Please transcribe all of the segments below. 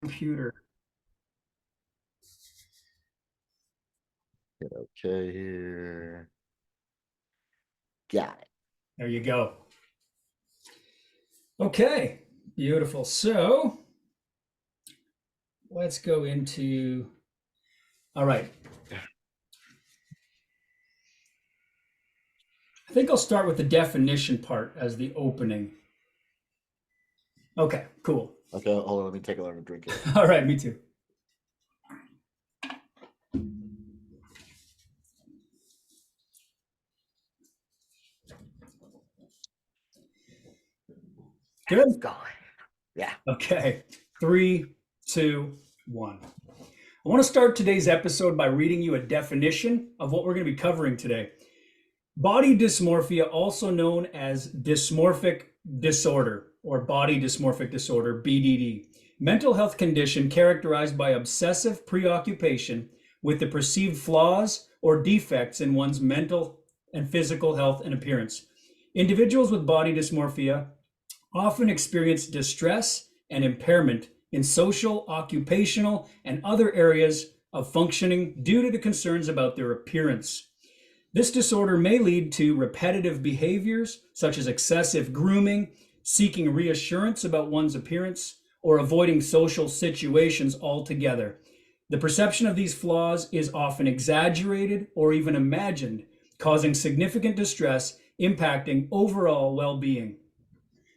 Computer. Okay, here. Got it. There you go. Okay, beautiful. So let's go into. All right. I think I'll start with the definition part as the opening. Okay, cool. Okay, hold on. Let me take a little drink here. All right, me too. It's Good. going. Yeah. Okay. Three, two, one. I want to start today's episode by reading you a definition of what we're going to be covering today. Body dysmorphia, also known as dysmorphic disorder or body dysmorphic disorder, BDD, mental health condition characterized by obsessive preoccupation with the perceived flaws or defects in one's mental and physical health and appearance. Individuals with body dysmorphia often experience distress and impairment in social, occupational, and other areas of functioning due to the concerns about their appearance. This disorder may lead to repetitive behaviors such as excessive grooming, seeking reassurance about one's appearance, or avoiding social situations altogether. The perception of these flaws is often exaggerated or even imagined, causing significant distress, impacting overall well being.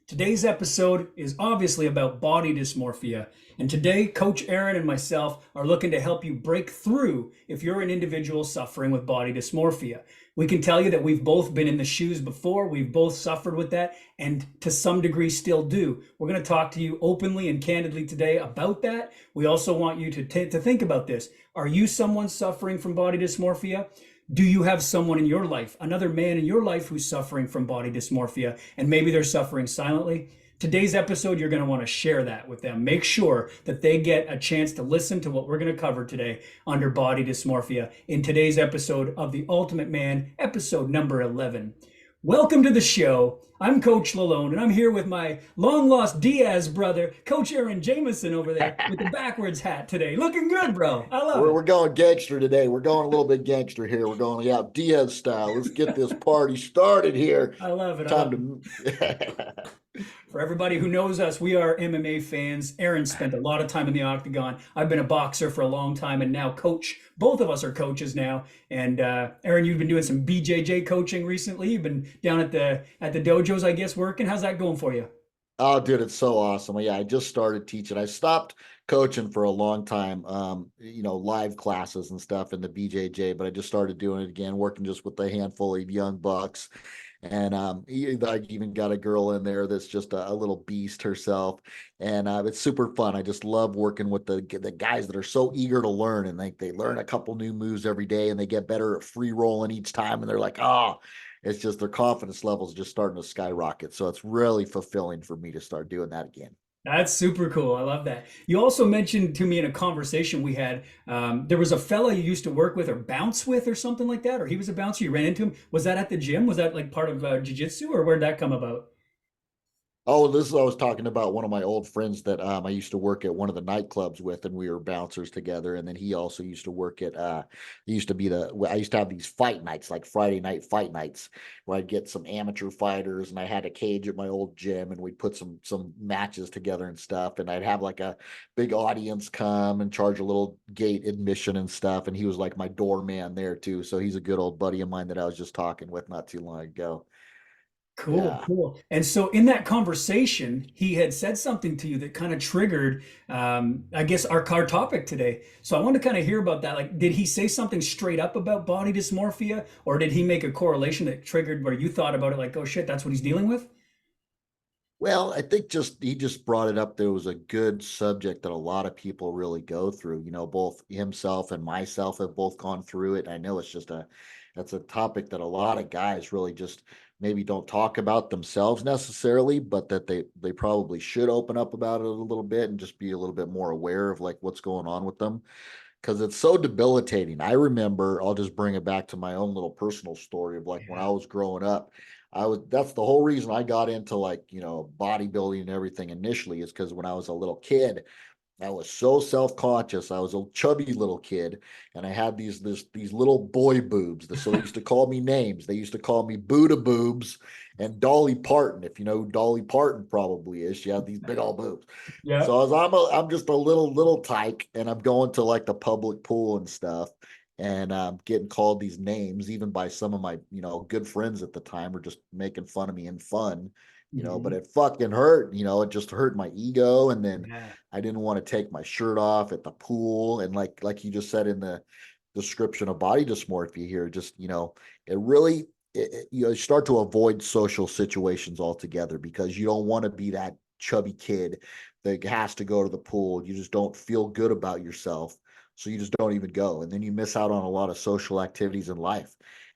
Today's episode is obviously about body dysmorphia, and today Coach Aaron and myself are looking to help you break through if you're an individual suffering with body dysmorphia. We can tell you that we've both been in the shoes before, we've both suffered with that, and to some degree still do. We're going to talk to you openly and candidly today about that. We also want you to think about this. Are you someone suffering from body dysmorphia? Do you have someone in your life, another man in your life who's suffering from body dysmorphia, and maybe they're suffering silently? Today's episode, you're going to want to share that with them. Make sure that they get a chance to listen to what we're going to cover today under body dysmorphia in today's episode of The Ultimate Man, episode number 11. Welcome to the show. I'm Coach Lalone, and I'm here with my long-lost Diaz brother, Coach Aaron Jameson over there with the backwards hat today. Looking good, bro. I love We're, it. we're going gangster today. We're going a little bit gangster here. We're going, yeah, Diaz style. Let's get this party started here. I love it. I love it. Time to. For everybody who knows us, we are MMA fans. Aaron spent a lot of time in the octagon. I've been a boxer for a long time and now coach. Both of us are coaches now. And Aaron, you've been doing some BJJ coaching recently. You've been down at the dojos, I guess, working. How's that going for you? Oh, dude, it's so awesome. Yeah, I just started teaching. I stopped coaching for a long time, live classes and stuff in the BJJ, but I just started doing it again, working just with a handful of young bucks. And I even got a girl in there that's just a little beast herself. And it's super fun. I just love working with the guys that are so eager to learn, and they learn a couple new moves every day, and they get better at free rolling each time. And they're like, oh, it's just their confidence levels just starting to skyrocket. So it's really fulfilling for me to start doing that again. That's super cool. I love that. You also mentioned to me in a conversation we had, there was a fella you used to work with or bounce with or something like that, or he was a bouncer. You ran into him. Was that at the gym? Was that like part of jiu-jitsu, or where'd that come about? Oh, this is I was talking about one of my old friends that I used to work at one of the nightclubs with, and we were bouncers together. And then he also used to work at he used to be I used to have these fight nights, like Friday night fight nights, where I'd get some amateur fighters, and I had a cage at my old gym, and we'd put some matches together and stuff. And I'd have like a big audience come and charge a little gate admission and stuff. And he was like my doorman there too. So he's a good old buddy of mine that I was just talking with not too long ago. Cool, Yeah. cool. And so in that conversation, he had said something to you that kind of triggered, I guess, our topic today. So I want to kind of hear about that. Like, did he say something straight up about body dysmorphia, or did he make a correlation that triggered where you thought about it, like, oh shit, that's what he's dealing with? Well, I think just he just brought it up. There was a good subject that a lot of people really go through. Both himself and myself have both gone through it. I know that's a topic that a lot of guys really just maybe don't talk about themselves necessarily, but that they probably should open up about it a little bit and just be a little bit more aware of like what's going on with them because it's so debilitating. I remember, I'll just bring it back to my own little personal story of like when Yeah. I was growing up. That's the whole reason I got into like, bodybuilding and everything initially is because when I was a little kid, I was so self-conscious. I was a chubby little kid, and I had these little boy boobs. So they used to call me names. They used to call me Buddha boobs and Dolly Parton. If you know who Dolly Parton probably is, she had these big old boobs. Yeah. So I'm just a little tyke, and I'm going to like the public pool and stuff, and getting called these names, even by some of my good friends at the time, were just making fun of me in fun. But Mhm. it fucking hurt. It just hurt my ego, and then Yeah. I didn't want to take my shirt off at the pool. And like you just said in the description of body dysmorphia here, just, it really, you start to avoid social situations altogether because you don't want to be that chubby kid that has to go to the pool. You just don't feel good about yourself. So you just don't even go. And then you miss out on a lot of social activities in life.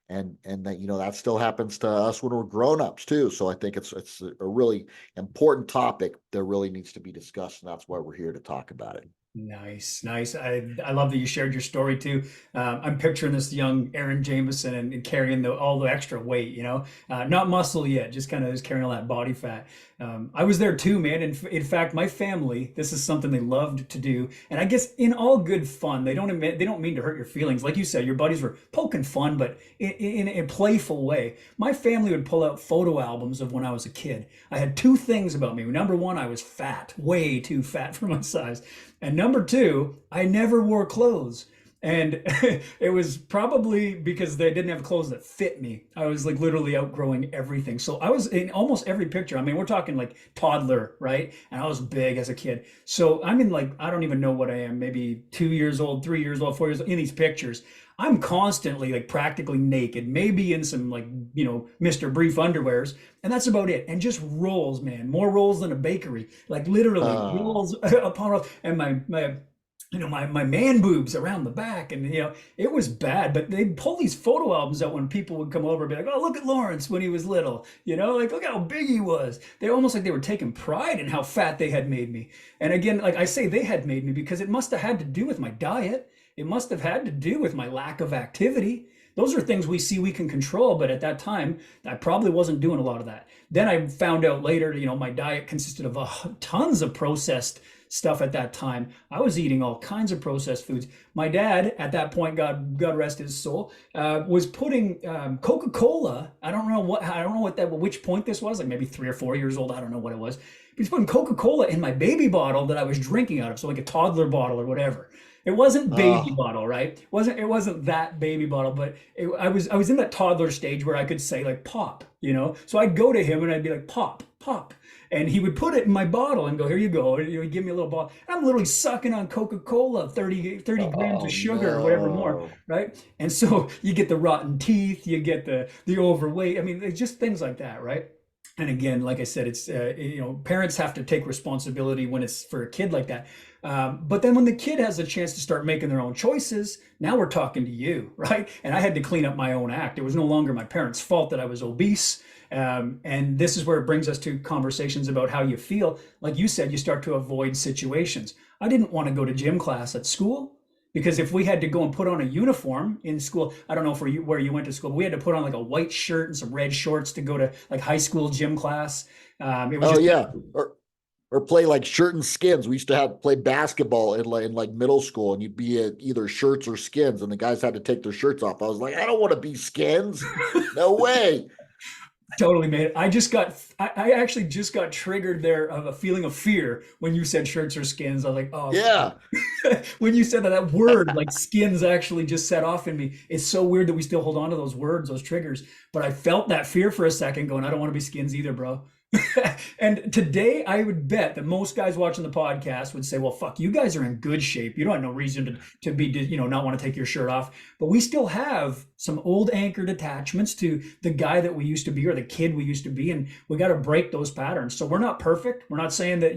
And that, that still happens to us when we're grown-ups too. So I think it's a really important topic that really needs to be discussed, and that's why we're here to talk about it. Nice, nice. I love that you shared your story too. I'm picturing this young Aaron Jameson and carrying all the extra weight, not muscle yet, just kind of just carrying all that body fat. I was there too, man. In fact, my family, this is something they loved to do, and I guess in all good fun. They don't mean to hurt your feelings. Like you said, your buddies were poking fun, but in a playful way. My family would pull out photo albums of when I was a kid. I had two things about me. Number one, I was fat, way too fat for my size. And number two, I never wore clothes. And it was probably because they didn't have clothes that fit me. I was like literally outgrowing everything. So I was in almost every picture. I mean, we're talking like toddler, right? And I was big as a kid. So I'm in like, I don't even know what I am, maybe 2 years old, 3 years old, 4 years old in these pictures. I'm constantly like practically naked, maybe in some like, Mr. Brief underwears, and that's about it. And just rolls, man, more rolls than a bakery, like literally Uh, rolls upon rolls. And my man boobs around the back, and it was bad. But they'd pull these photo albums out when people would come over and be like, oh, look at Lawrence when he was little, like look how big he was. They almost like they were taking pride in how fat they had made me. And again, like I say, they had made me because it must have had to do with my diet. It must have had to do with my lack of activity. Those are things we see we can control, but at that time, I probably wasn't doing a lot of that. Then I found out later, my diet consisted of tons of processed stuff at that time. I was eating all kinds of processed foods. My dad, at that point, God rest his soul, was putting Coca-Cola. I don't know which point this was, like maybe 3 or 4 years old. I don't know what it was. But he's putting Coca-Cola in my baby bottle that I was drinking out of, so like a toddler bottle or whatever. It wasn't baby uh, bottle, right? It wasn't that baby bottle, but I was in that toddler stage where I could say like pop, So I'd go to him and I'd be like pop, pop, and he would put it in my bottle and go, here you go. And he'd give me a little bottle. And I'm literally sucking on Coca-Cola, 30 grams of oh sugar or whatever more, no. right? And so you get the rotten teeth, you get the overweight. I mean, it's just things like that, right? And again, like I said, it's parents have to take responsibility when it's for a kid like that. But then when the kid has a chance to start making their own choices, now we're talking to you, right? And I had to clean up my own act. It was no longer my parents' fault that I was obese. And this is where it brings us to conversations about how you feel. Like you said, you start to avoid situations. I didn't want to go to gym class at school because if we had to go and put on a uniform in school, I don't know where you went to school, but we had to put on like a white shirt and some red shorts to go to like high school gym class. It was Oh just yeah. Or play like shirt and skins. We used to have to play basketball in like middle school, and you'd be at either shirts or skins, and the guys had to take their shirts off. I was like, I don't want to be skins. No way. totally made it. I actually just got triggered there of a feeling of fear when you said shirts or skins. I was like, oh, Yeah. when you said that word, like skins actually just set off in me. It's so weird that we still hold on to those words, those triggers. But I felt that fear for a second going, I don't want to be skins either, bro. And today, I would bet that most guys watching the podcast would say, well, fuck, you guys are in good shape. You don't have no reason to be, not want to take your shirt off. But we still have some old anchored attachments to the guy that we used to be or the kid we used to be. And we got to break those patterns. So we're not perfect. We're not saying that,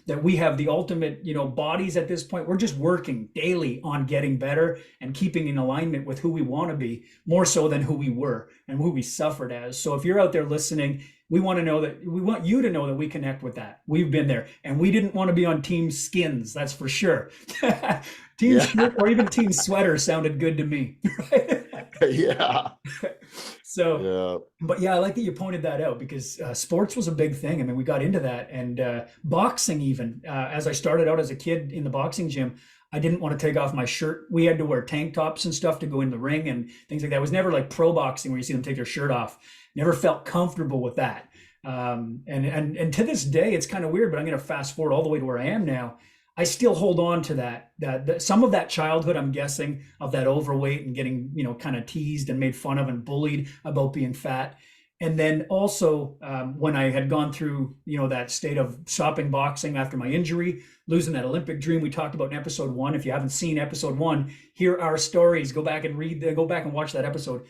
that we have the ultimate, bodies at this point. We're just working daily on getting better and keeping in alignment with who we want to be more so than who we were and who we suffered as. So if you're out there listening, We want to know that we want you to know that we connect with that. We've been there, and we didn't want to be on team skins, that's for sure. Team Yeah. shirt or even team sweater sounded good to me. Right? Yeah. So, Yeah. but yeah, I like that you pointed that out because sports was a big thing. I mean, we got into that, and boxing even. As I started out as a kid in the boxing gym, I didn't want to take off my shirt. We had to wear tank tops and stuff to go in the ring and things like that. It was never like pro boxing where you see them take their shirt off. Never felt comfortable with that. And to this day, it's kind of weird. But I'm going to fast forward all the way to where I am now. I still hold on to that some of that childhood, I'm guessing, of that overweight and getting, kind of teased and made fun of and bullied about being fat. And then also when I had gone through, that state of stopping boxing after my injury, losing that Olympic dream we talked about in episode 1. If you haven't seen episode 1, hear our stories. Go back and watch that episode.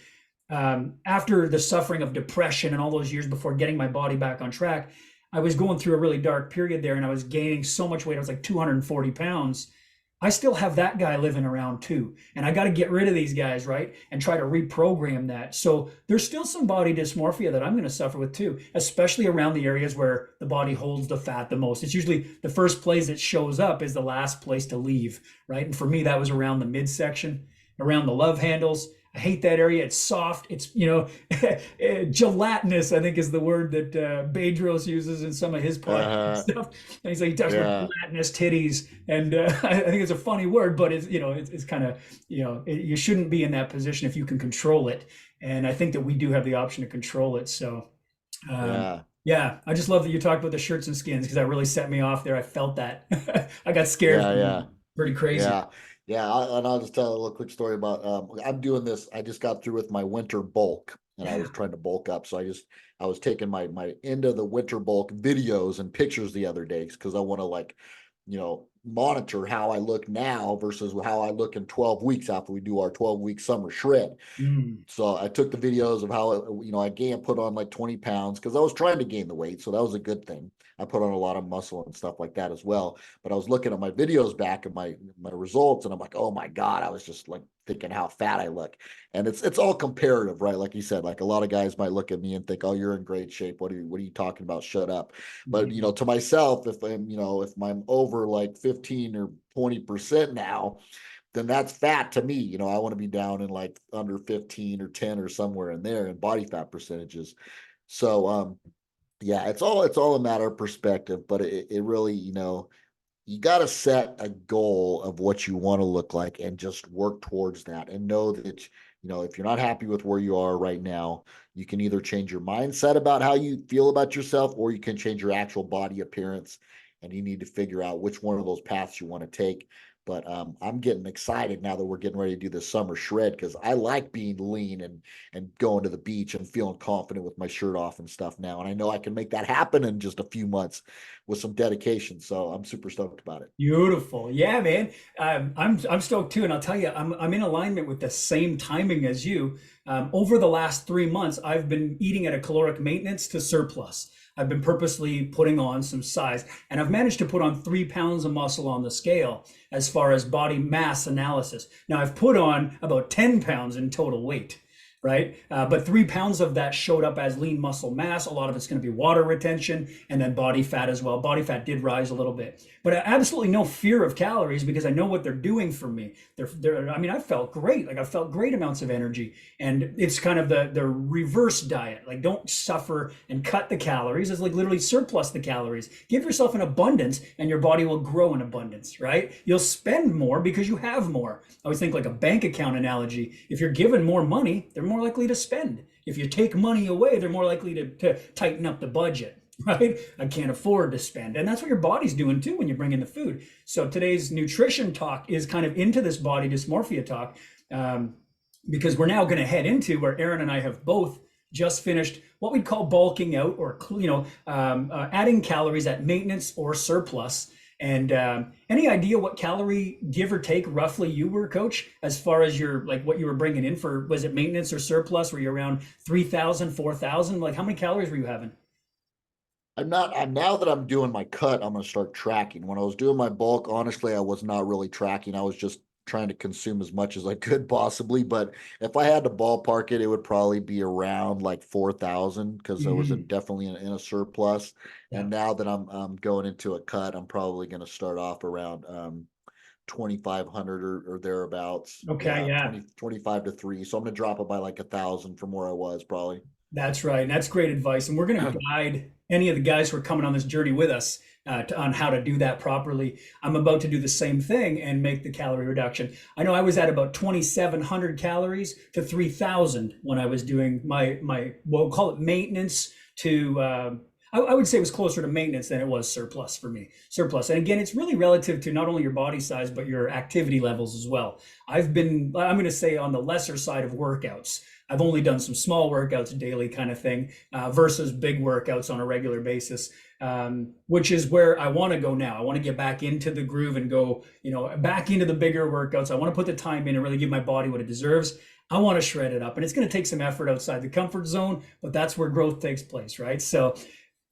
After the suffering of depression and all those years before getting my body back on track, I was going through a really dark period there, and I was gaining so much weight. I was like 240 pounds. I still have that guy living around too. And I got to get rid of these guys, right? And try to reprogram that. So there's still some body dysmorphia that I'm going to suffer with too, especially around the areas where the body holds the fat the most. It's usually the first place it shows up is the last place to leave, right? And for me, that was around the midsection, around the love handles. I hate that area. It's soft. It's, gelatinous, I think is the word that Bedros uses in some of his podcasts stuff. And he's like, he talks about gelatinous titties. And I think it's a funny word, but it's kind of, you shouldn't be in that position if you can control it. And I think that we do have the option to control it. So, yeah, I just love that you talked about the shirts and skins because that really set me off there. I felt that. I got scared. Yeah. Pretty crazy. Yeah. Yeah, and I'll just tell a little quick story about I'm doing this. I just got through with my winter bulk, and I was trying to bulk up. So I was taking my end of the winter bulk videos and pictures the other days because I want to monitor how I look now versus how I look in 12 weeks after we do our 12-week summer shred. So I took the videos of how I put on like 20 pounds because I was trying to gain the weight, so that was a good thing. I put on a lot of muscle and stuff like that as well. But I was looking at my videos back and my results, and I'm like, oh my God, I was just like thinking how fat I look. And it's all comparative, right? Like you said, like a lot of guys might look at me and think, oh, you're in great shape. What are you talking about? Shut up. But to myself, if I'm over like 15 or 20% now, then that's fat to me. I want to be down in like under 15 or 10 or somewhere in there in body fat percentages. So, yeah, it's all a matter of perspective, but it really, you got to set a goal of what you want to look like and just work towards that and know that, if you're not happy with where you are right now, you can either change your mindset about how you feel about yourself, or you can change your actual body appearance, and you need to figure out which one of those paths you want to take. But I'm getting excited now that we're getting ready to do this summer shred because I like being lean and going to the beach and feeling confident with my shirt off and stuff now. And I know I can make that happen in just a few months with some dedication. So I'm super stoked about it. Beautiful. Yeah, man. I'm stoked too. And I'll tell you, I'm in alignment with the same timing as you. Over the last 3 months, I've been eating at a caloric maintenance to surplus. I've been purposely putting on some size, and I've managed to put on 3 pounds of muscle on the scale as far as body mass analysis. Now I've put on about 10 pounds in total weight, right? But 3 pounds of that showed up as lean muscle mass. A lot of it's going to be water retention and then body fat as well. Body fat did rise a little bit, but absolutely no fear of calories because I know what they're doing for me. I felt great. Like I felt great amounts of energy, and it's kind of the reverse diet. Like don't suffer and cut the calories. It's like literally surplus the calories. Give yourself an abundance and your body will grow in abundance, right? You'll spend more because you have more. I always think like a bank account analogy. If you're given more money, they're more likely to spend. If you take money away, they're more likely to tighten up the budget, right? I can't afford to spend. And that's what your body's doing too when you bring in the food. So today's nutrition talk is kind of into this body dysmorphia talk because we're now going to head into where Aaron and I have both just finished what we'd call bulking out or, adding calories at maintenance or surplus. And any idea what calorie give or take roughly you were, Coach, as far as what you were bringing in for, was it maintenance or surplus? Were you around 3,000, 4,000? Like how many calories were you having? Now that I'm doing my cut, I'm going to start tracking. When I was doing my bulk, honestly, I was not really tracking. I was just trying to consume as much as I could possibly. But if I had to ballpark it, it would probably be around like 4,000 because I was Mhm. definitely in a surplus. Yeah. And now that I'm going into a cut, I'm probably going to start off around 2,500 or thereabouts. Okay. Yeah, Yeah. 25 to 3. So I'm going to drop it by like 1,000 from where I was probably. That's right. And that's great advice. And we're going to guide any of the guys who are coming on this journey with us on how to do that properly. I'm about to do the same thing and make the calorie reduction. I know I was at about 2,700 calories to 3,000 when I was doing my we'll call it maintenance to. I would say it was closer to maintenance than it was surplus for me. Surplus, and again, it's really relative to not only your body size but your activity levels as well. I'm going to say, on the lesser side of workouts. I've only done some small workouts daily kind of thing versus big workouts on a regular basis, which is where I want to go now. I want to get back into the groove and go, back into the bigger workouts. I want to put the time in and really give my body what it deserves. I want to shred it up, and it's going to take some effort outside the comfort zone, but that's where growth takes place, right? So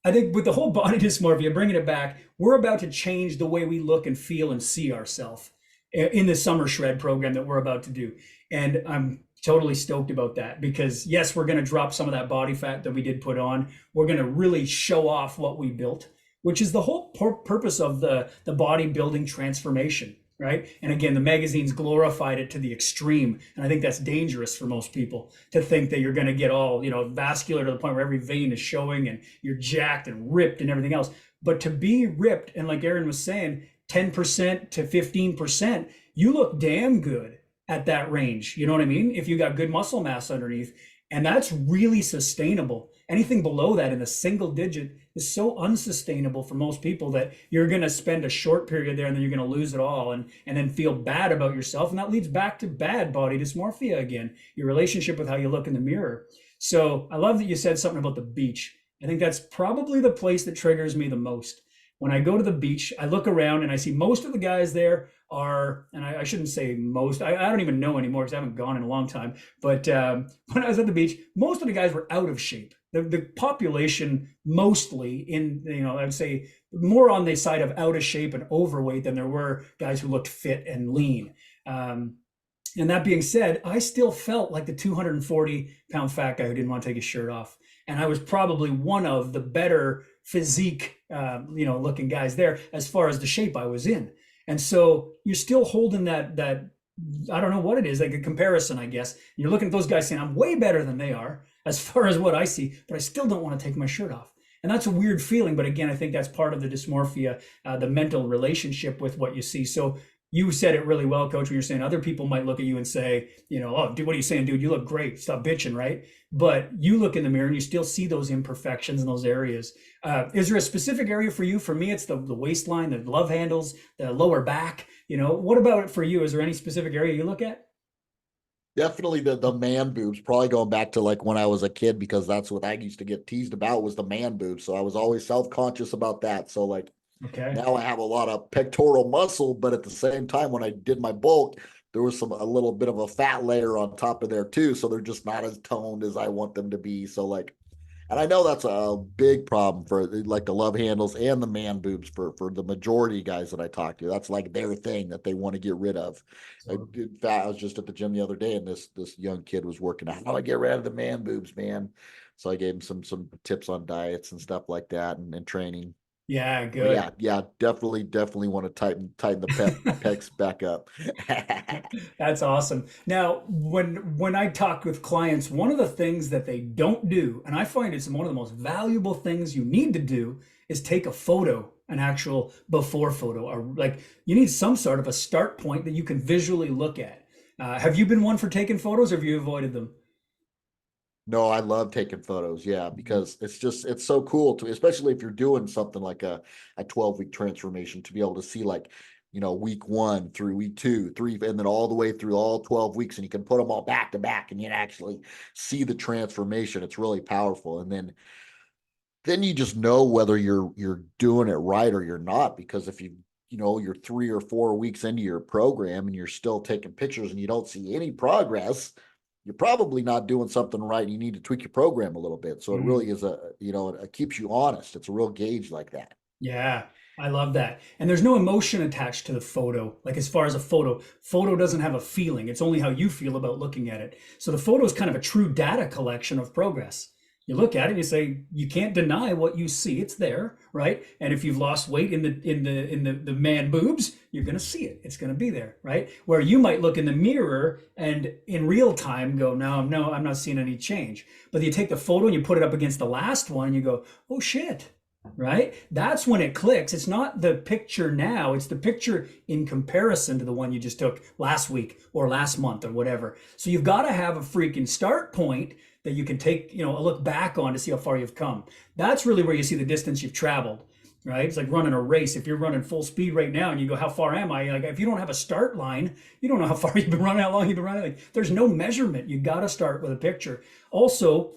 I think with the whole body dysmorphia, bringing it back, we're about to change the way we look and feel and see ourselves in the summer shred program that we're about to do. And I'm totally stoked about that because, yes, we're going to drop some of that body fat that we did put on. We're going to really show off what we built, which is the whole purpose of the bodybuilding transformation. Right. And again, the magazines glorified it to the extreme. And I think that's dangerous for most people to think that you're going to get all, vascular to the point where every vein is showing and you're jacked and ripped and everything else. But to be ripped, and like Aaron was saying, 10% to 15%, you look damn good at that range. You know what I mean? If you got good muscle mass underneath, and that's really sustainable. Anything below that in the single digit is so unsustainable for most people that you're going to spend a short period there and then you're going to lose it all and then feel bad about yourself. And that leads back to bad body dysmorphia again, your relationship with how you look in the mirror. So I love that you said something about the beach. I think that's probably the place that triggers me the most. When I go to the beach, I look around and I see most of the guys there are, and I shouldn't say most, I don't even know anymore because I haven't gone in a long time. But when I was at the beach, most of the guys were out of shape. The population mostly I would say more on the side of out of shape and overweight than there were guys who looked fit and lean. And that being said, I still felt like the 240-pound fat guy who didn't want to take his shirt off. And I was probably one of the better physique, looking guys there as far as the shape I was in. And so you're still holding that I don't know what it is, like a comparison, I guess. You're looking at those guys saying, I'm way better than they are as far as what I see, but I still don't want to take my shirt off. And that's a weird feeling. But again, I think that's part of the dysmorphia, the mental relationship with what you see. So you said it really well, Coach, when you're saying other people might look at you and say, oh, dude, what are you saying, dude? You look great. Stop bitching, right? But you look in the mirror and you still see those imperfections in those areas. Is there a specific area for you? For me, it's the waistline, the love handles, the lower back. What about it for you? Is there any specific area you look at? Definitely the man boobs, probably going back to like when I was a kid, because that's what I used to get teased about was the man boobs. So I was always self-conscious about that. So like Okay. now I have a lot of pectoral muscle, but at the same time, when I did my bulk, there was a little bit of a fat layer on top of there too. So they're just not as toned as I want them to be. So like, and I know that's a big problem for like the love handles and the man boobs for the majority of guys that I talk to. That's like their thing that they want to get rid of. In fact, I was just at the gym the other day, and this young kid was working out how do I get rid of the man boobs, man. So I gave him some tips on diets and stuff like that and training. Yeah, But good. yeah, definitely want to tighten the pecs back up. That's awesome. Now, when I talk with clients, one of the things that they don't do, and I find it's one of the most valuable things you need to do, is take a photo, an actual before photo, or like you need some sort of a start point that you can visually look at. Have you been one for taking photos, or have you avoided them? No, I love taking photos. Yeah, because it's so cool to, especially if you're doing something like a 12-week transformation, to be able to see like, week 1 through week 2, 3, and then all the way through all 12 weeks, and you can put them all back to back and you can actually see the transformation. It's really powerful. And then you just know whether you're doing it right or you're not, because if you're 3 or 4 weeks into your program and you're still taking pictures and you don't see any progress, you're probably not doing something right and you need to tweak your program a little bit. So it Mm, really is it keeps you honest. It's a real gauge like that. yeah. I love that. And there's no emotion attached to the photo. Like as far as a photo doesn't have a feeling. It's only how you feel about looking at it. So the photo is kind of a true data collection of progress. You look at it, you say you can't deny what you see. It's there, right? And if you've lost weight in the man boobs, you're going to see it. It's going to be there, right? Where you might look in the mirror and in real time go, no, I'm not seeing any change. But you take the photo and you put it up against the last one and you go, oh shit, right? That's when it clicks. It's not the picture now, it's the picture in comparison to the one you just took last week or last month or whatever. So you've got to have a freaking start point that you can take, a look back on to see how far you've come. That's really where you see the distance you've traveled, right? It's like running a race. If you're running full speed right now and you go, how far am I? Like if you don't have a start line, you don't know how far you've been running, how long you've been running. Like there's no measurement. You got to start with a picture. Also,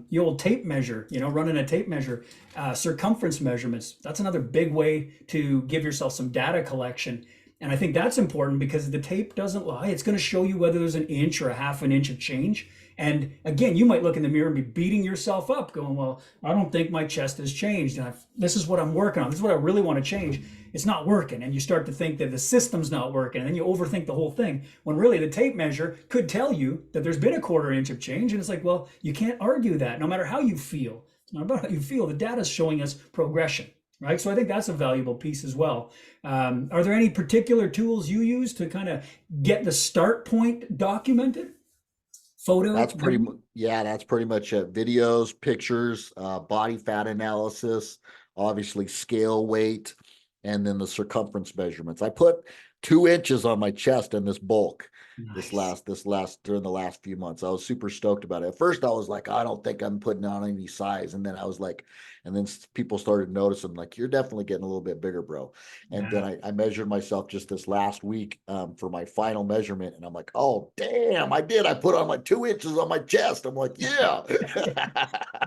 the old tape measure, running a tape measure, circumference measurements. That's another big way to give yourself some data collection. And I think that's important because the tape doesn't lie. It's going to show you whether there's an inch or a half an inch of change. And again, you might look in the mirror and be beating yourself up going, well, I don't think my chest has changed. And this is what I'm working on. This is what I really want to change. It's not working. And you start to think that the system's not working. And then you overthink the whole thing when really the tape measure could tell you that there's been a quarter inch of change. And it's like, well, you can't argue that no matter how you feel. It's not about how you feel. The data is showing us progression. Right. So I think that's a valuable piece as well. Are there any particular tools you use to kind of get the start point documented? Photo? That's that's pretty much it. Videos, pictures, body fat analysis, obviously scale weight, and then the circumference measurements. I put 2 inches on my chest in this bulk. Nice. During the last few months. I was super stoked about it. At first I was like, I don't think I'm putting on any size. And then I was like, and then people started noticing, like, you're definitely getting a little bit bigger, bro. And then I measured myself just this last week for my final measurement. And I'm like, oh, damn, I did. I put on like 2 inches on my chest. I'm like, yeah.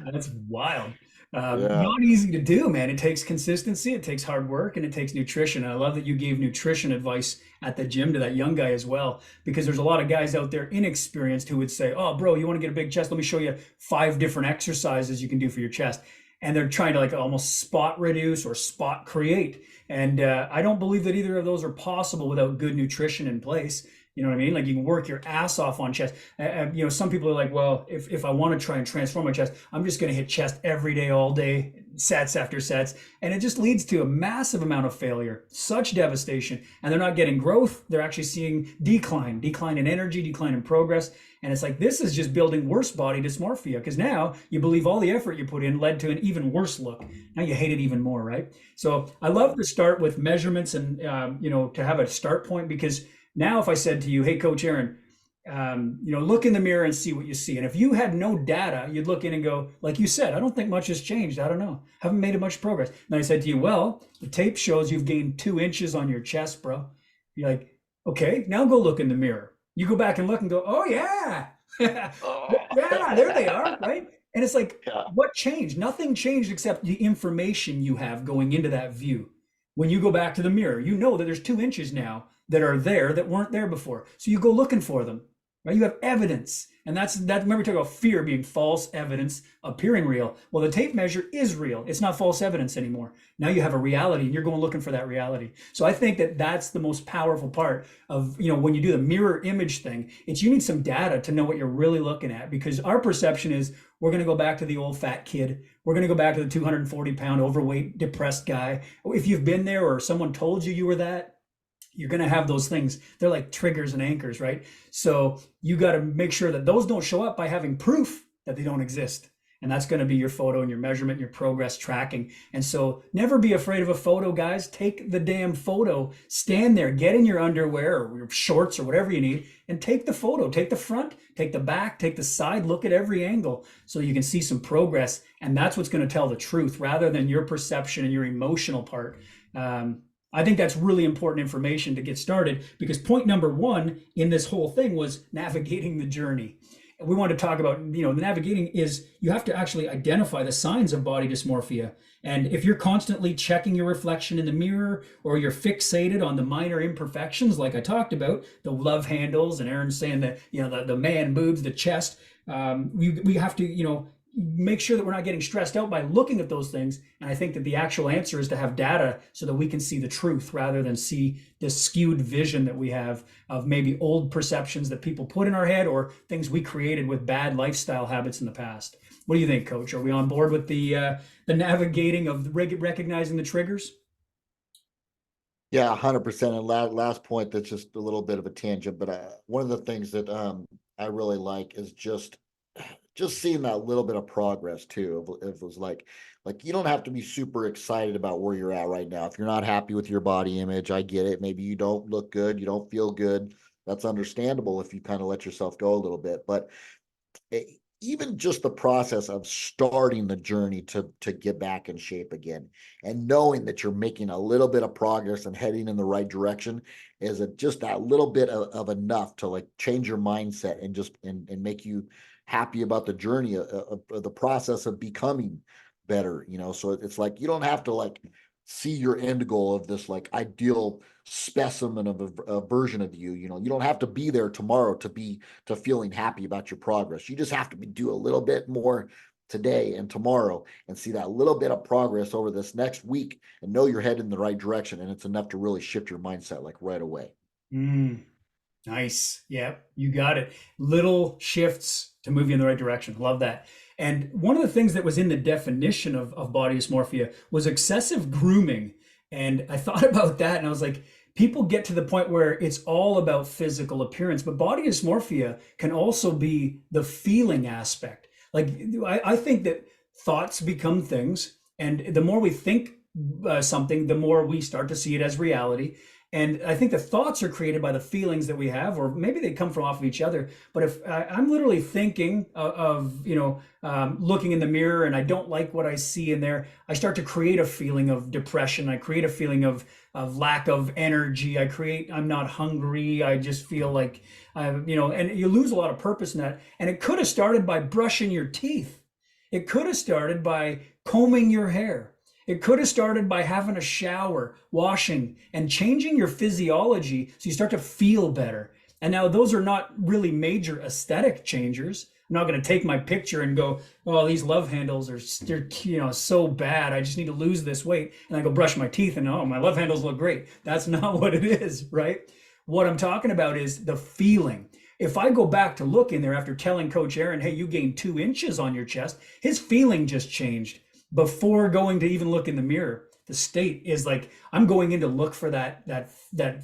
That's wild. Not easy to do, man. It takes consistency, it takes hard work, and it takes nutrition. And I love that you gave nutrition advice at the gym to that young guy as well, because there's a lot of guys out there inexperienced who would say, oh, bro, you want to get a big chest? Let me show you 5 different exercises you can do for your chest. And they're trying to like almost spot reduce or spot create. And I don't believe that either of those are possible without good nutrition in place. You know what I mean? Like you can work your ass off on chest. Some people are like, well, if I want to try and transform my chest, I'm just going to hit chest every day, all day, sets after sets. And it just leads to a massive amount of failure, such devastation. And they're not getting growth. They're actually seeing decline in energy, decline in progress. And it's like, this is just building worse body dysmorphia because now you believe all the effort you put in led to an even worse look. Now you hate it even more, right? So I love to start with measurements and, to have a start point because now, if I said to you, hey, Coach Aaron, look in the mirror and see what you see. And if you had no data, you'd look in and go, like you said, I don't think much has changed. I don't know. Haven't made much progress. And I said to you, well, the tape shows you've gained 2 inches on your chest, bro. You're like, okay, now go look in the mirror. You go back and look and go, oh, yeah. Yeah, there they are, right? And it's like, what changed? Nothing changed except the information you have going into that view. When you go back to the mirror, you know that there's 2 inches now that are there that weren't there before. So you go looking for them, right? You have evidence. And that's remember we talk about fear being false evidence appearing real. Well, the tape measure is real. It's not false evidence anymore. Now you have a reality and you're going looking for that reality. So I think that that's the most powerful part of, when you do the mirror image thing, it's you need some data to know what you're really looking at because our perception is we're going to go back to the old fat kid. We're going to go back to the 240-pound overweight, depressed guy. If you've been there or someone told you were that, you're going to have those things. They're like triggers and anchors, right? So you got to make sure that those don't show up by having proof that they don't exist. And that's going to be your photo and your measurement, your progress tracking. And so never be afraid of a photo, guys. Take the damn photo, stand there, get in your underwear or your shorts or whatever you need and take the photo, take the front, take the back, take the side, look at every angle so you can see some progress. And that's what's going to tell the truth rather than your perception and your emotional part. I think that's really important information to get started because point number 1 in this whole thing was navigating the journey. And we want to talk about, the navigating is you have to actually identify the signs of body dysmorphia. And if you're constantly checking your reflection in the mirror or you're fixated on the minor imperfections, like I talked about, the love handles and Aaron's saying that, the man boobs, the chest, we have to, make sure that we're not getting stressed out by looking at those things. And I think that the actual answer is to have data so that we can see the truth rather than see this skewed vision that we have of maybe old perceptions that people put in our head or things we created with bad lifestyle habits in the past. What do you think, Coach? Are we on board with the navigating of recognizing the triggers? Yeah, 100%. And last point, that's just a little bit of a tangent, but one of the things that I really like is just seeing that little bit of progress too. If it was like you don't have to be super excited about where you're at right now. If you're not happy with your body image, I get it. Maybe you don't look good, you don't feel good. That's understandable if you kind of let yourself go a little bit. But even just the process of starting the journey to get back in shape again and knowing that you're making a little bit of progress and heading in the right direction is just that little bit of enough to like change your mindset and just and make you happy about the journey of the process of becoming better, so it's like you don't have to like see your end goal of this like ideal specimen of a version of you. You don't have to be there tomorrow to feeling happy about your progress. You just have to do a little bit more today and tomorrow and see that little bit of progress over this next week and know you're heading in the right direction, and it's enough to really shift your mindset like right away. Nice. Yep, you got it. Little shifts to move you in the right direction. Love that. And one of the things that was in the definition of body dysmorphia was excessive grooming. And I thought about that and I was like, people get to the point where it's all about physical appearance, but body dysmorphia can also be the feeling aspect. Like, I think that thoughts become things, and the more we think something, the more we start to see it as reality. And I think the thoughts are created by the feelings that we have, or maybe they come from off of each other. But if I'm literally thinking looking in the mirror and I don't like what I see in there, I start to create a feeling of depression. I create a feeling of lack of energy. I'm not hungry. I just feel like, and you lose a lot of purpose in that. And it could have started by brushing your teeth. It could have started by combing your hair. It could have started by having a shower, washing, and changing your physiology so you start to feel better. And now those are not really major aesthetic changers. I'm not going to take my picture and go, oh, these love handles are so bad. I just need to lose this weight. And I go brush my teeth and, oh, my love handles look great. That's not what it is, right? What I'm talking about is the feeling. If I go back to look in there after telling Coach Aaron, hey, you gained 2 inches on your chest, his feeling just changed. Before going to even look in the mirror, the state is like, I'm going in to look for that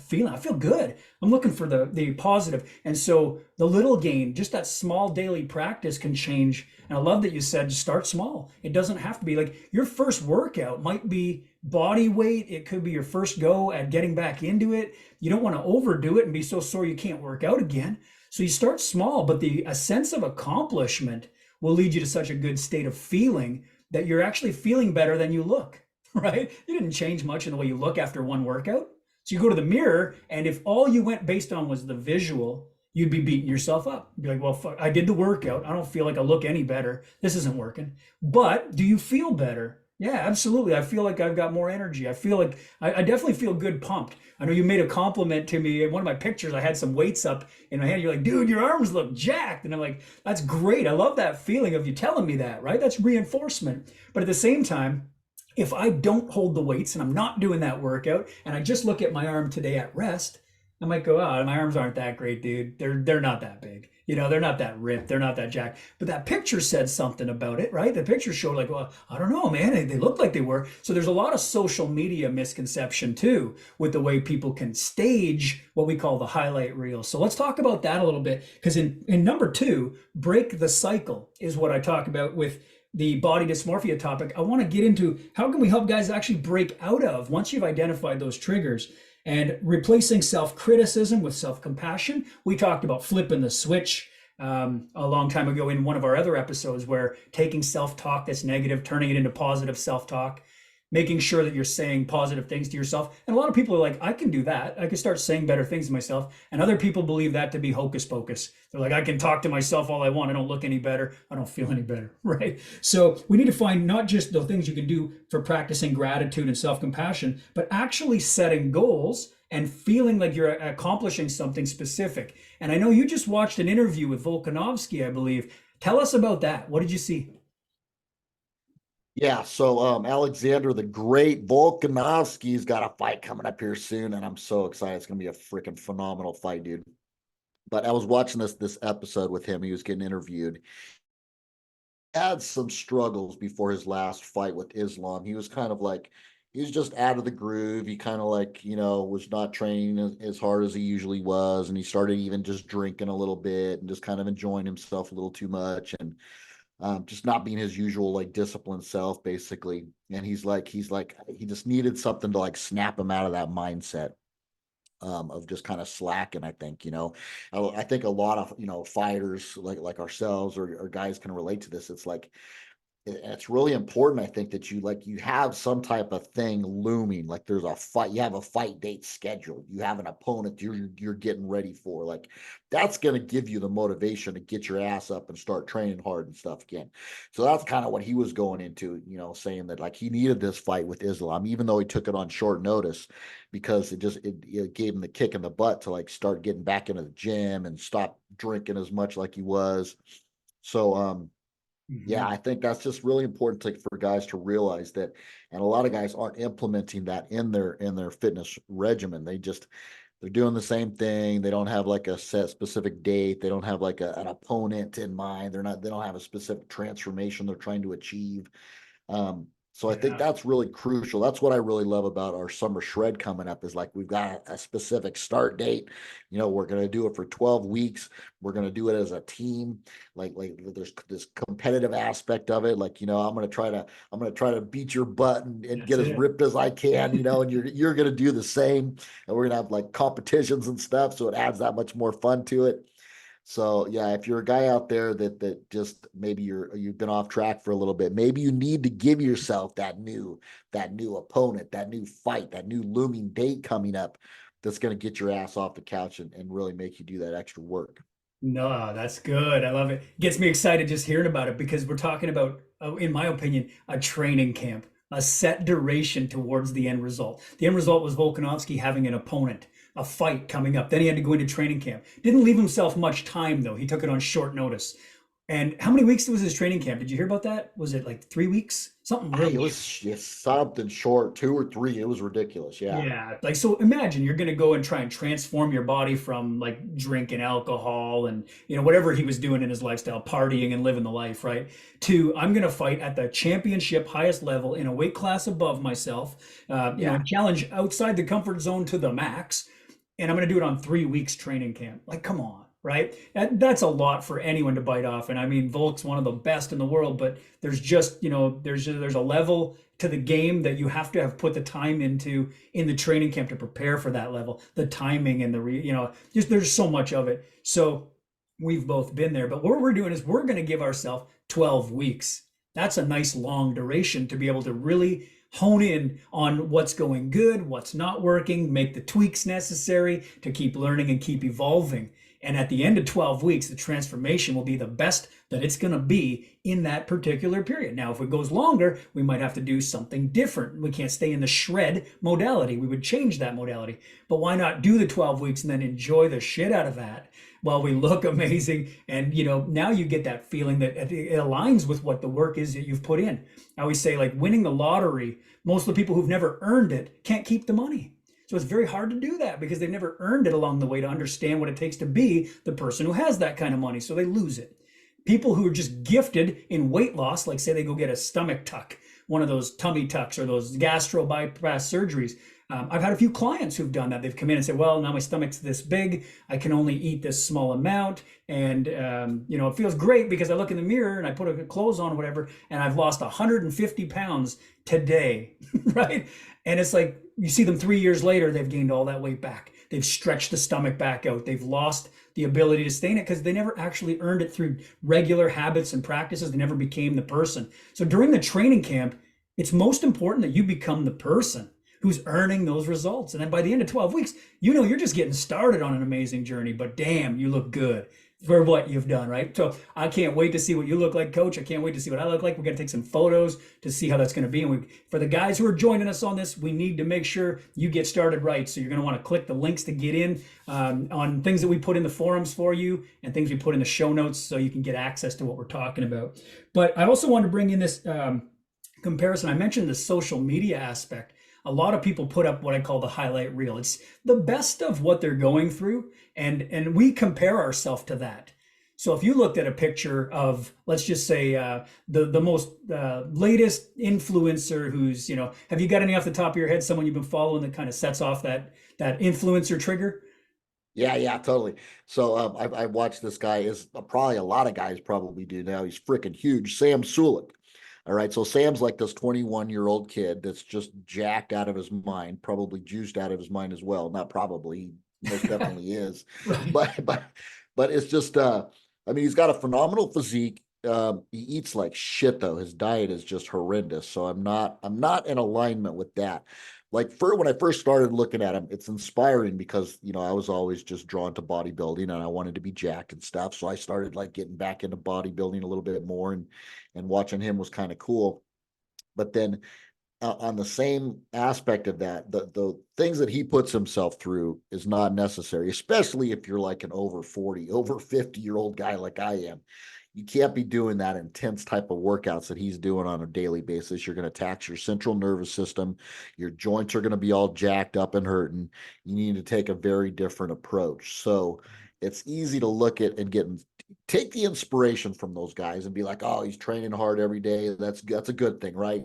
feeling. I feel good. I'm looking for the positive. And so the little gain, just that small daily practice can change. And I love that you said start small. It doesn't have to be like your first workout might be body weight. It could be your first go at getting back into it. You don't want to overdo it and be so sore you can't work out again. So you start small, but a sense of accomplishment will lead you to such a good state of feeling that you're actually feeling better than you look, right? You didn't change much in the way you look after one workout. So you go to the mirror, and if all you went based on was the visual, you'd be beating yourself up. You'd be like, well, fuck, I did the workout. I don't feel like I look any better. This isn't working. But do you feel better? Yeah, absolutely. I feel like I've got more energy. I feel like I definitely feel good pumped. I know you made a compliment to me in one of my pictures. I had some weights up in my hand. You're like, dude, your arms look jacked. And I'm like, that's great. I love that feeling of you telling me that, right? That's reinforcement. But at the same time, if I don't hold the weights and I'm not doing that workout and I just look at my arm today at rest, I might go, oh, my arms aren't that great, dude. They're not that big. They're not that ripped. They're not that jacked. But that picture said something about it, right? The picture showed like, well, I don't know, man. They looked like they were. So there's a lot of social media misconception too with the way people can stage what we call the highlight reel. So let's talk about that a little bit, because in number 2, break the cycle is what I talk about with the body dysmorphia topic. I want to get into how can we help guys actually break out of, once you've identified those triggers, and replacing self-criticism with self-compassion. We talked about flipping the switch a long time ago in one of our other episodes, where taking self-talk that's negative, turning it into positive self-talk, making sure that you're saying positive things to yourself. And a lot of people are like, I can do that. I can start saying better things to myself. And other people believe that to be hocus pocus. They're like, I can talk to myself all I want. I don't look any better. I don't feel any better, right? So we need to find not just the things you can do for practicing gratitude and self-compassion, but actually setting goals and feeling like you're accomplishing something specific. And I know you just watched an interview with Volkanovski, I believe. Tell us about that. What did you see? Yeah, so Alexander the Great Volkanovski's got a fight coming up here soon, and I'm so excited. It's gonna be a freaking phenomenal fight, dude. But I was watching this episode with him. He was getting interviewed. Had some struggles before his last fight with Islam. He was kind of like he was just out of the groove. He kind of like, was not training as hard as he usually was, and he started even just drinking a little bit and just kind of enjoying himself a little too much, and just not being his usual like disciplined self, basically. And he's like he just needed something to like snap him out of that mindset. Of just kind of slacking. I think, I think a lot of, fighters like ourselves or guys can relate to this. It's like it's really important, I think, that you have some type of thing looming. Like there's a fight, you have a fight date scheduled, you have an opponent you're getting ready for. Like that's going to give you the motivation to get your ass up and start training hard and stuff again. So that's kind of what he was going into, saying that like he needed this fight with Islam, even though he took it on short notice, because it gave him the kick in the butt to like start getting back into the gym and stop drinking as much like he was. So yeah, Mhm. I think that's just really important for guys to realize that, and a lot of guys aren't implementing that in their fitness regimen. They're doing the same thing. They don't have like a set specific date. They don't have like an opponent in mind. They don't have a specific transformation they're trying to achieve. So I think Yeah. that's really crucial. That's what I really love about our summer shred coming up is like we've got a specific start date. We're going to do it for 12 weeks. We're going to do it as a team. Like there's this competitive aspect of it. Like, I'm going to try to beat your butt and That's get as it. ripped as I can, and you're going to do the same. And we're going to have like competitions and stuff. So it adds that much more fun to it. So yeah, if you're a guy out there that just maybe you've been off track for a little bit, maybe you need to give yourself that new opponent, that new fight, that new looming date coming up that's going to get your ass off the couch and really make you do that extra work. No, that's good. I love it. Gets me excited just hearing about it because we're talking about, in my opinion, a training camp, a set duration towards the end result. The end result was Volkanovski having an opponent, a fight coming up. Then he had to go into training camp. Didn't leave himself much time though. He took it on short notice. And how many weeks was his training camp? Did you hear about that? Was it like 3 weeks? Something It really was just something short, 2 or 3. It was ridiculous. Yeah. yeah, like so imagine you're going to go and try and transform your body from like drinking alcohol and whatever he was doing in his lifestyle, partying and living the life, right? To I'm going to fight at the championship highest level in a weight class above myself, Yeah. and challenge outside the comfort zone to the max, and I'm going to do it on 3 weeks training camp. Like, come on, right? That's a lot for anyone to bite off. And I mean, Volk's one of the best in the world, but there's just, there's a level to the game that you have to have put the time into in the training camp to prepare for that level, the timing and just there's so much of it. So we've both been there, but what we're doing is we're going to give ourselves 12 weeks. That's a nice long duration to be able to really hone in on what's going good, what's not working, make the tweaks necessary to keep learning and keep evolving. And at the end of 12 weeks, the transformation will be the best that it's going to be in that particular period. Now, if it goes longer, we might have to do something different. We can't stay in the shred modality. We would change that modality. But why not do the 12 weeks and then enjoy the shit out of that while we look amazing? And, now you get that feeling that it aligns with what the work is that you've put in. I always say, like winning the lottery, most of the people who've never earned it can't keep the money. So it's very hard to do that because they've never earned it along the way to understand what it takes to be the person who has that kind of money. So they lose it. People who are just gifted in weight loss, like say they go get a stomach tuck, one of those tummy tucks or those gastro bypass surgeries. I've had a few clients who've done that. They've come in and said, well, now my stomach's this big. I can only eat this small amount. And, it feels great because I look in the mirror and I put a clothes on or whatever, and I've lost 150 pounds today, right? And it's like you see them 3 years later, they've gained all that weight back. They've stretched the stomach back out. They've lost the ability to stay in it because they never actually earned it through regular habits and practices. They never became the person. So during the training camp, it's most important that you become the person who's earning those results. And then by the end of 12 weeks, you're just getting started on an amazing journey, but damn, you look good for what you've done, right? So I can't wait to see what you look like, coach. I can't wait to see what I look like. We're going to take some photos to see how that's going to be. And for the guys who are joining us on this, we need to make sure you get started right. So you're going to want to click the links to get in on things that we put in the forums for you and things we put in the show notes so you can get access to what we're talking about. But I also want to bring in this comparison, I mentioned the social media aspect. A lot of people put up what I call the highlight reel. It's the best of what they're going through, and we compare ourselves to that. So if you looked at a picture of, let's just say, the most latest influencer, who's, have you got any off the top of your head, someone you've been following that kind of sets off that influencer trigger? Yeah, yeah, totally. So I watched this guy is probably a lot of guys probably do now. He's freaking huge. Sam Sulik. All right. So Sam's like this 21-year-old kid that's just jacked out of his mind, probably juiced out of his mind as well. Not probably, he most definitely is. Right. But it's just I mean, he's got a phenomenal physique. He eats like shit though. His diet is just horrendous. So I'm not in alignment with that. Like when I first started looking at him, it's inspiring because I was always just drawn to bodybuilding and I wanted to be jacked and stuff. So I started like getting back into bodybuilding a little bit more, and watching him was kind of cool. But then on the same aspect of that, the things that he puts himself through is not necessary, especially if you're like an over 40, over 50-year-old guy like I am. You can't be doing that intense type of workouts that he's doing on a daily basis. You're going to tax your central nervous system. Your joints are going to be all jacked up and hurting. You need to take a very different approach. So it's easy to look at and take the inspiration from those guys and be like, oh, he's training hard every day. That's a good thing, right?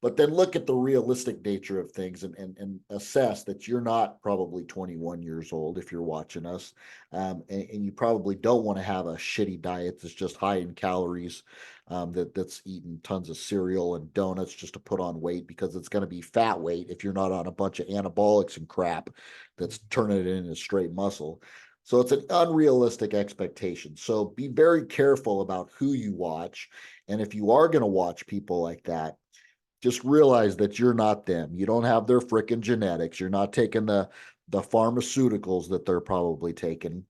But then look at the realistic nature of things, and assess that you're not probably 21 years old if you're watching us. And you probably don't want to have a shitty diet that's just high in calories, that's eating tons of cereal and donuts just to put on weight, because it's going to be fat weight if you're not on a bunch of anabolics and crap that's turning it into straight muscle. So it's an unrealistic expectation. So be very careful about who you watch. And if you are going to watch people like that, just realize that you're not them. You don't have their freaking genetics. You're not taking the pharmaceuticals that they're probably taking.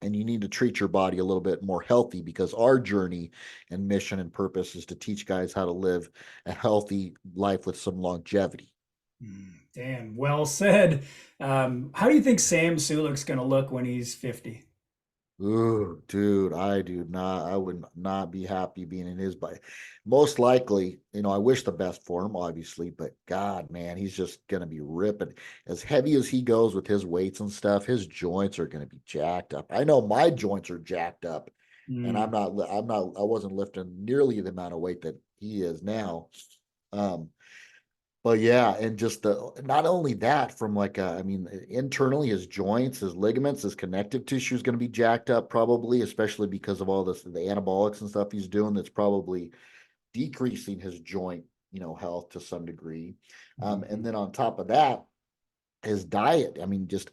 And you need to treat your body a little bit more healthy, because our journey and mission and purpose is to teach guys how to live a healthy life with some longevity. Damn, well said. How do you think Sam Sulik's going to look when he's 50? Ooh, dude, I would not be happy being in his body. Most likely, I wish the best for him, obviously, but God, man, he's just gonna be ripping. As heavy as he goes with his weights and stuff, his joints are gonna be jacked up. I know my joints are jacked up, and Mm. I wasn't lifting nearly the amount of weight that he is now. Um, but yeah, and just not only that, from like I mean, internally his joints, his ligaments, his connective tissue is going to be jacked up probably, especially because of all this the anabolics and stuff he's doing. That's probably decreasing his joint, health to some degree. And Mhm. then on top of that, his diet. I mean, just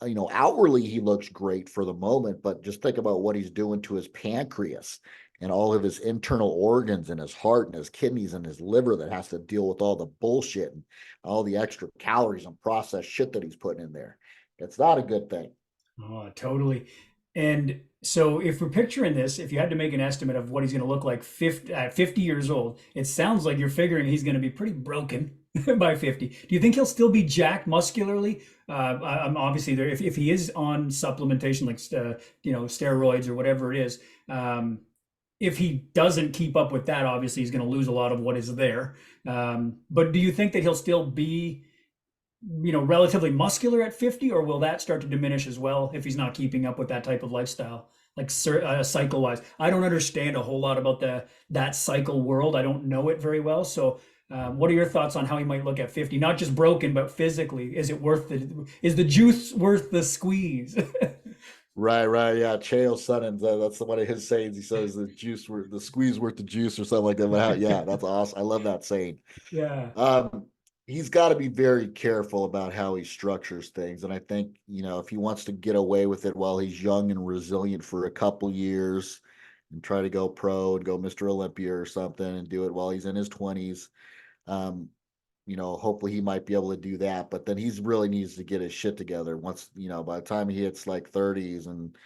outwardly he looks great for the moment, but just think about what he's doing to his pancreas and all of his internal organs and his heart and his kidneys and his liver that has to deal with all the bullshit and all the extra calories and processed shit that he's putting in there. It's not a good thing. Oh, totally. And so, if we're picturing this, if you had to make an estimate of what he's going to look like 50, at 50 years old, it sounds like you're figuring he's going to be pretty broken by 50. Do you think he'll still be jacked muscularly? Obviously, if he is on supplementation like steroids or whatever it is, if he doesn't keep up with that, obviously he's going to lose a lot of what is there. But do you think that he'll still be relatively muscular at 50, or will that start to diminish as well if he's not keeping up with that type of lifestyle? Like cycle wise, I don't understand a whole lot about that cycle world. I don't know it very well. So, what are your thoughts on how he might look at 50? Not just broken, but physically. Is the juice worth the squeeze? Right, right, yeah. Chael Sonnen, that's one of his sayings. He says the squeeze worth the juice or something like that. Yeah, that's awesome. I love that saying. Yeah. Um, he's got to be very careful about how he structures things. And I think, if he wants to get away with it while he's young and resilient for a couple years and try to go pro and go Mr. Olympia or something and do it while he's in his 20s, um, hopefully he might be able to do that. But then he's really needs to get his shit together once, by the time he hits like 30s, and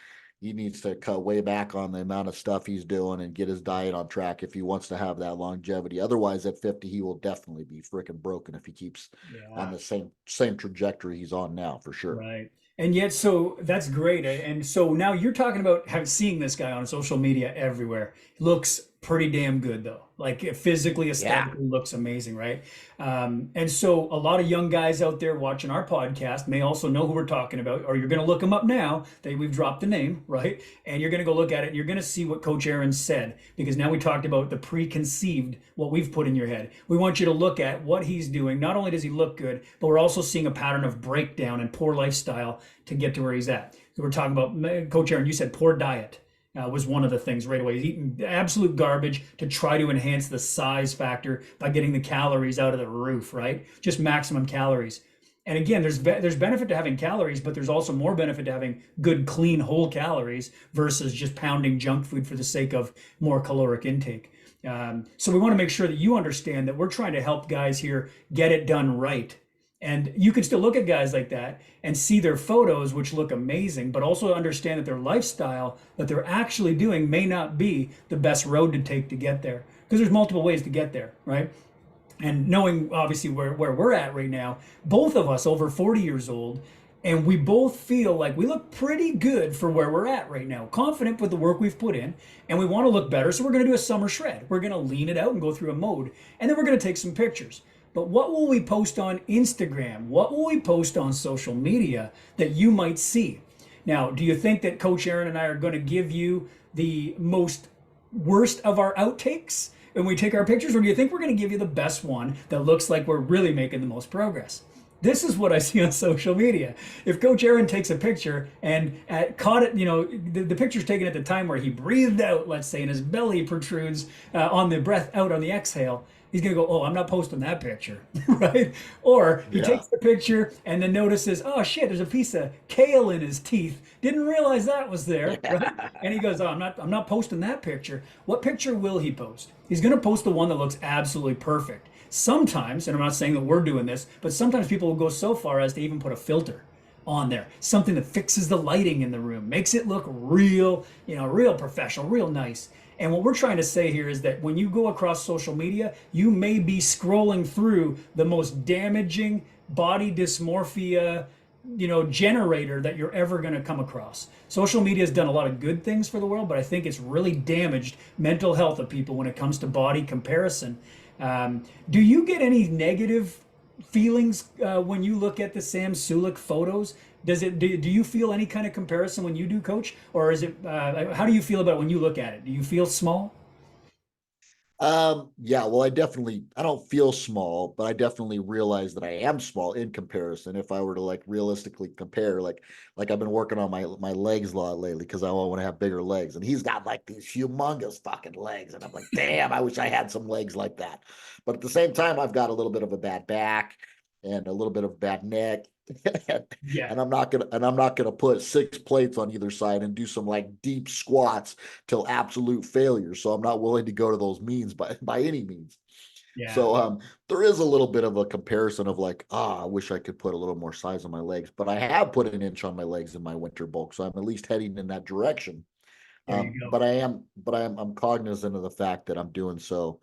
he needs to cut way back on the amount of stuff he's doing and get his diet on track if he wants to have that longevity. Otherwise, at 50, he will definitely be freaking broken if he keeps on Yeah. the same trajectory he's on now, for sure. Right. And yet, so that's great. And so now you're talking about seeing this guy on social media everywhere. He looks pretty damn good though. Like it physically, Yeah. aesthetically looks amazing, right? And so a lot of young guys out there watching our podcast may also know who we're talking about, or you're going to look them up now that we've dropped the name, right? And you're going to go look at it and you're going to see what Coach Aaron said, because now we talked about the preconceived, what we've put in your head. We want you to look at what he's doing. Not only does he look good, but we're also seeing a pattern of breakdown and poor lifestyle to get to where he's at. So we're talking about, Coach Aaron, you said poor diet was one of the things right away. He's eating absolute garbage to try to enhance the size factor by getting the calories out of the roof, right? Just maximum calories. And again, there's benefit to having calories, but there's also more benefit to having good, clean, whole calories versus just pounding junk food for the sake of more caloric intake. So we want to make sure that you understand that we're trying to help guys here get it done right. And you can still look at guys like that and see their photos, which look amazing, but also understand that their lifestyle that they're actually doing may not be the best road to take to get there. Because there's multiple ways to get there, right? And knowing obviously where we're at right now, both of us over 40 years old, and we both feel like we look pretty good for where we're at right now, confident with the work we've put in, and we want to look better. So we're going to do a summer shred. We're going to lean it out and go through a mode, and then we're going to take some pictures. But what will we post on Instagram? What will we post on social media that you might see? Now, do you think that Coach Aaron and I are going to give you the most worst of our outtakes when we take our pictures, or do you think we're going to give you the best one that looks like we're really making the most progress? This is what I see on social media. If Coach Aaron takes a picture and caught it, the picture's taken at the time where he breathed out, let's say, and his belly protrudes on the breath out on the exhale, he's going to go, oh, I'm not posting that picture, right? Or he Yeah. takes the picture and then notices, oh shit, there's a piece of kale in his teeth. Didn't realize that was there, right? And he goes, oh, I'm not posting that picture. What picture will he post? He's going to post the one that looks absolutely perfect. Sometimes, and I'm not saying that we're doing this, but sometimes people will go so far as to even put a filter on there, something that fixes the lighting in the room, makes it look real, real professional, real nice. And what we're trying to say here is that when you go across social media, you may be scrolling through the most damaging body dysmorphia, generator that you're ever going to come across. Social media has done a lot of good things for the world, but I think it's really damaged mental health of people when it comes to body comparison. Do you get any negative feelings when you look at the Sam Sulek photos? Do you feel any kind of comparison when you do, Coach, or is it how do you feel about it when you look at it? Do you feel small? Yeah, well, I don't feel small, but I definitely realize that I am small in comparison. If I were to like realistically compare, like I've been working on my legs a lot lately because I want to have bigger legs, and he's got like these humongous fucking legs, and I'm like, damn, I wish I had some legs like that. But at the same time, I've got a little bit of a bad back and a little bit of a bad neck. Yeah, And I'm not gonna put 6 plates on either side and do some like deep squats till absolute failure. So I'm not willing to go to those means by any means. yeah, So there is a little bit of a comparison of like, I wish I could put a little more size on my legs, but I have put an inch on my legs in my winter bulk, so I'm at least heading in that direction. there you go. I'm cognizant of the fact that I'm doing so,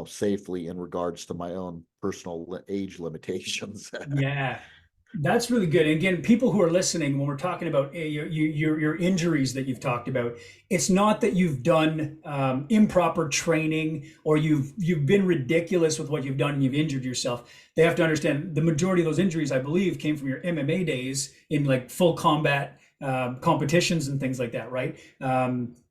safely in regards to my own personal age limitations. Yeah, that's really good. And again, people who are listening, when we're talking about your injuries that you've talked about, it's not that you've done improper training or you've been ridiculous with what you've done and you've injured yourself. They have to understand the majority of those injuries, I believe, came from your MMA days in like full combat competitions and things like that, right?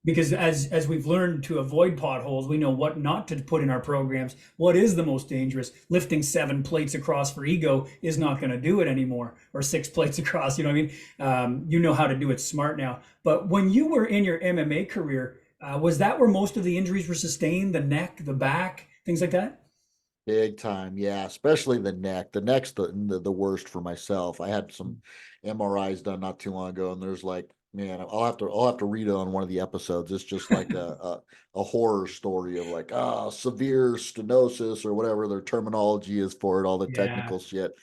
Because as we've learned to avoid potholes, we know what not to put in our programs. What is the most dangerous? Lifting 7 plates across for ego is not going to do it anymore, or 6 plates across. You know what I mean? You know how to do it smart now. But when you were in your MMA career, was that where most of the injuries were sustained? The neck, the back, things like that? Big time, yeah. Especially the neck. The neck's the worst for myself. I had some MRIs done not too long ago, and there's like, man, I'll have to read it on one of the episodes. It's just like a horror story of like severe stenosis or whatever their terminology is for it, all the Yeah. technical shit.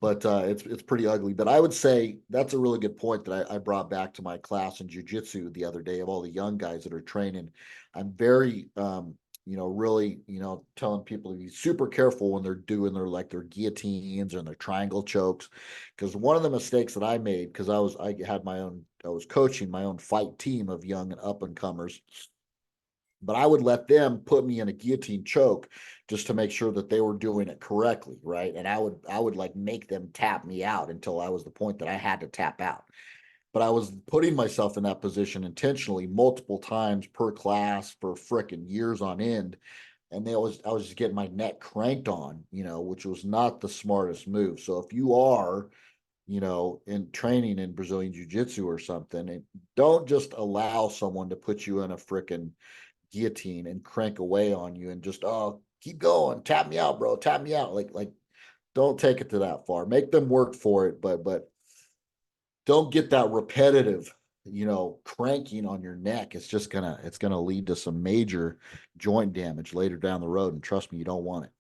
But it's pretty ugly. But I would say that's a really good point that I brought back to my class in jujitsu the other day of all the young guys that are training. I'm very really, telling people to be super careful when they're doing their guillotines and their triangle chokes. Because one of the mistakes that I made, because I was coaching my own fight team of young and up and comers. but I would let them put me in a guillotine choke just to make sure that they were doing it correctly, right? And I would like make them tap me out until I was the point that I had to tap out. But I was putting myself in that position intentionally multiple times per class for frickin' years on end. And I was just getting my neck cranked on, which was not the smartest move. So if you are, in training in Brazilian Jiu-Jitsu or something, and don't just allow someone to put you in a frickin' guillotine and crank away on you and just, oh, keep going, tap me out, bro, tap me out. Like don't take it to that far. Make them work for it, but don't get that repetitive, cranking on your neck. It's gonna lead to some major joint damage later down the road. And trust me, you don't want it.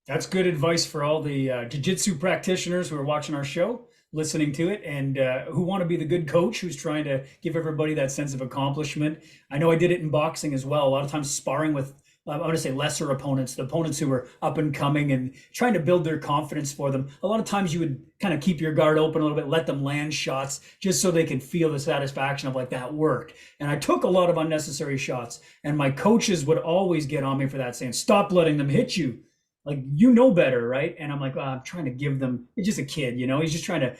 That's good advice for all the jiu-jitsu practitioners who are watching our show, listening to it, and who want to be the good coach who's trying to give everybody that sense of accomplishment. I know I did it in boxing as well. A lot of times sparring with, I want to say lesser opponents, the opponents who were up and coming and trying to build their confidence for them. A lot of times you would kind of keep your guard open a little bit, let them land shots just so they could feel the satisfaction of like that worked. And I took a lot of unnecessary shots, and my coaches would always get on me for that, saying, stop letting them hit you. Like, you know better, right? And I'm like, oh, I'm trying to give them, he's just a kid, he's just trying to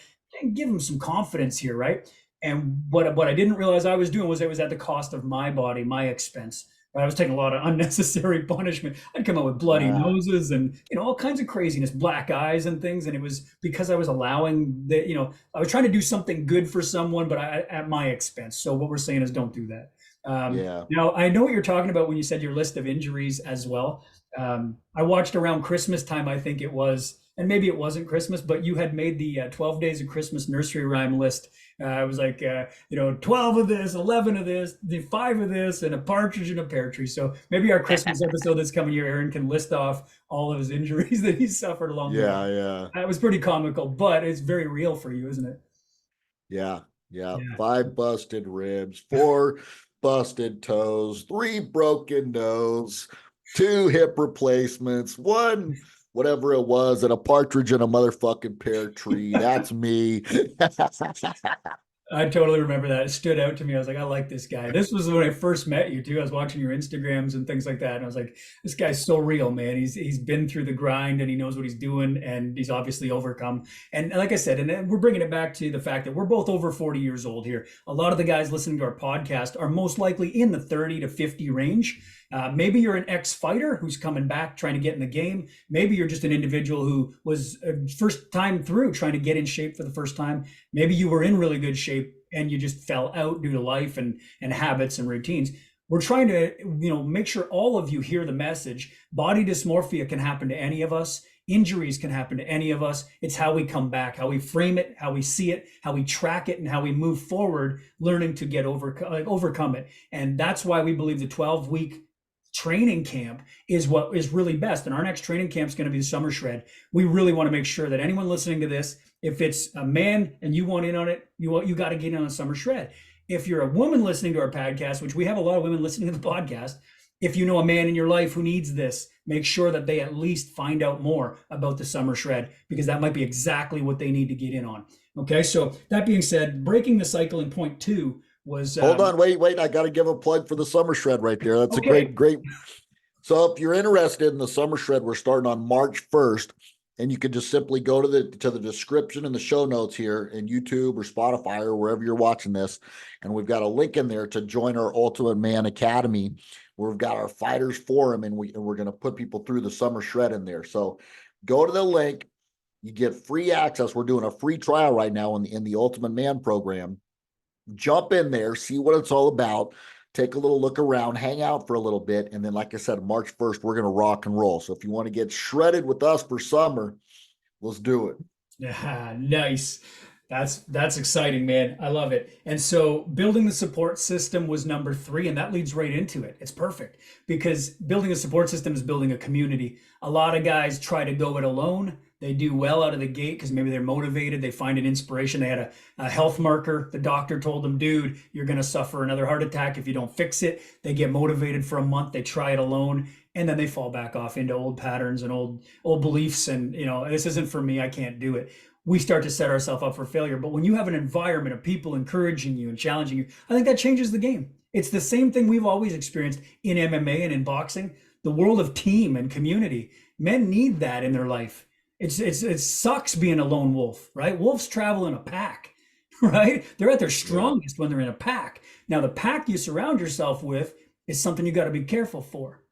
give him some confidence here, right? And what I didn't realize I was doing was it was at the cost of my body, my expense. Right? I was taking a lot of unnecessary punishment. I'd come out with bloody noses and all kinds of craziness, black eyes and things. And it was because I was allowing I was trying to do something good for someone, but at my expense. So what we're saying is don't do that. Yeah. Now, I know what you're talking about when you said your list of injuries as well. I watched around Christmas time, I think it was, and maybe it wasn't Christmas, but you had made the 12 Days of Christmas nursery rhyme list. It was like, 12 of this, 11 of this, the 5 of this, and a partridge in a pear tree. So maybe our Christmas episode that's coming here, Aaron can list off all of his injuries that he suffered along the way. Yeah. That was pretty comical, but it's very real for you, isn't it? Yeah. Yeah. 5 busted ribs, 4 busted toes, 3 broken nose, 2 hip replacements, 1 whatever it was, and a partridge in a motherfucking pear tree. That's me. I totally remember that. It stood out to me. I was like, I like this guy. This was when I first met you too. I was watching your Instagrams and things like that. And I was like, this guy's so real, man. He's been through the grind and he knows what he's doing and he's obviously overcome. And like I said, and we're bringing it back to the fact that we're both over 40 years old here. A lot of the guys listening to our podcast are most likely in the 30 to 50 range. Maybe you're an ex-fighter who's coming back trying to get in the game. Maybe you're just an individual who was first time through trying to get in shape for the first time. Maybe you were in really good shape and you just fell out due to life and habits and routines. We're trying to make sure all of you hear the message. Body dysmorphia can happen to any of us. Injuries can happen to any of us. It's how we come back, how we frame it, how we see it, how we track it, and how we move forward, learning to get overcome it. And that's why we believe the 12-week training camp is what is really best. And our next training camp is going to be the Summer Shred. We really want to make sure that anyone listening to this, if it's a man and you want in on it, you got to get in on the Summer Shred. If you're a woman listening to our podcast, which we have a lot of women listening to the podcast, if you know a man in your life who needs this, make sure that they at least find out more about the Summer Shred, because that might be exactly what they need to get in on. Okay, so that being said, breaking the cycle in point 2 was hold on, wait, I got to give a plug for the Summer Shred right there. That's okay. a great So if you're interested in the Summer Shred, we're starting on March 1st, and you can just simply go to the description and the show notes here in YouTube or Spotify or wherever you're watching this, and we've got a link in there to join our Ultimate Man Academy, where we've got our fighters forum, and we're going to put people through the Summer Shred in there. So go to the link, you get free access. We're doing a free trial right now in the Ultimate Man program. Jump in there, see what it's all about, take a little look around, hang out for a little bit. And then, like I said, March 1st, we're going to rock and roll. So if you want to get shredded with us for summer, let's do it. Yeah, nice. That's exciting, man. I love it. And so building the support system was number 3, and that leads right into it. It's perfect, because building a support system is building a community. A lot of guys try to go it alone. They do well out of the gate because maybe they're motivated. They find an inspiration. They had a health marker. The doctor told them, dude, you're going to suffer another heart attack if you don't fix it. They get motivated for a month. They try it alone, and then they fall back off into old patterns and old beliefs. And, this isn't for me. I can't do it. We start to set ourselves up for failure. But when you have an environment of people encouraging you and challenging you, I think that changes the game. It's the same thing we've always experienced in MMA and in boxing, the world of team and community. Men need that in their life. It sucks being a lone wolf, right? Wolves travel in a pack, right? They're at their Yeah. strongest when they're in a pack. Now, the pack you surround yourself with is something you got to be careful for.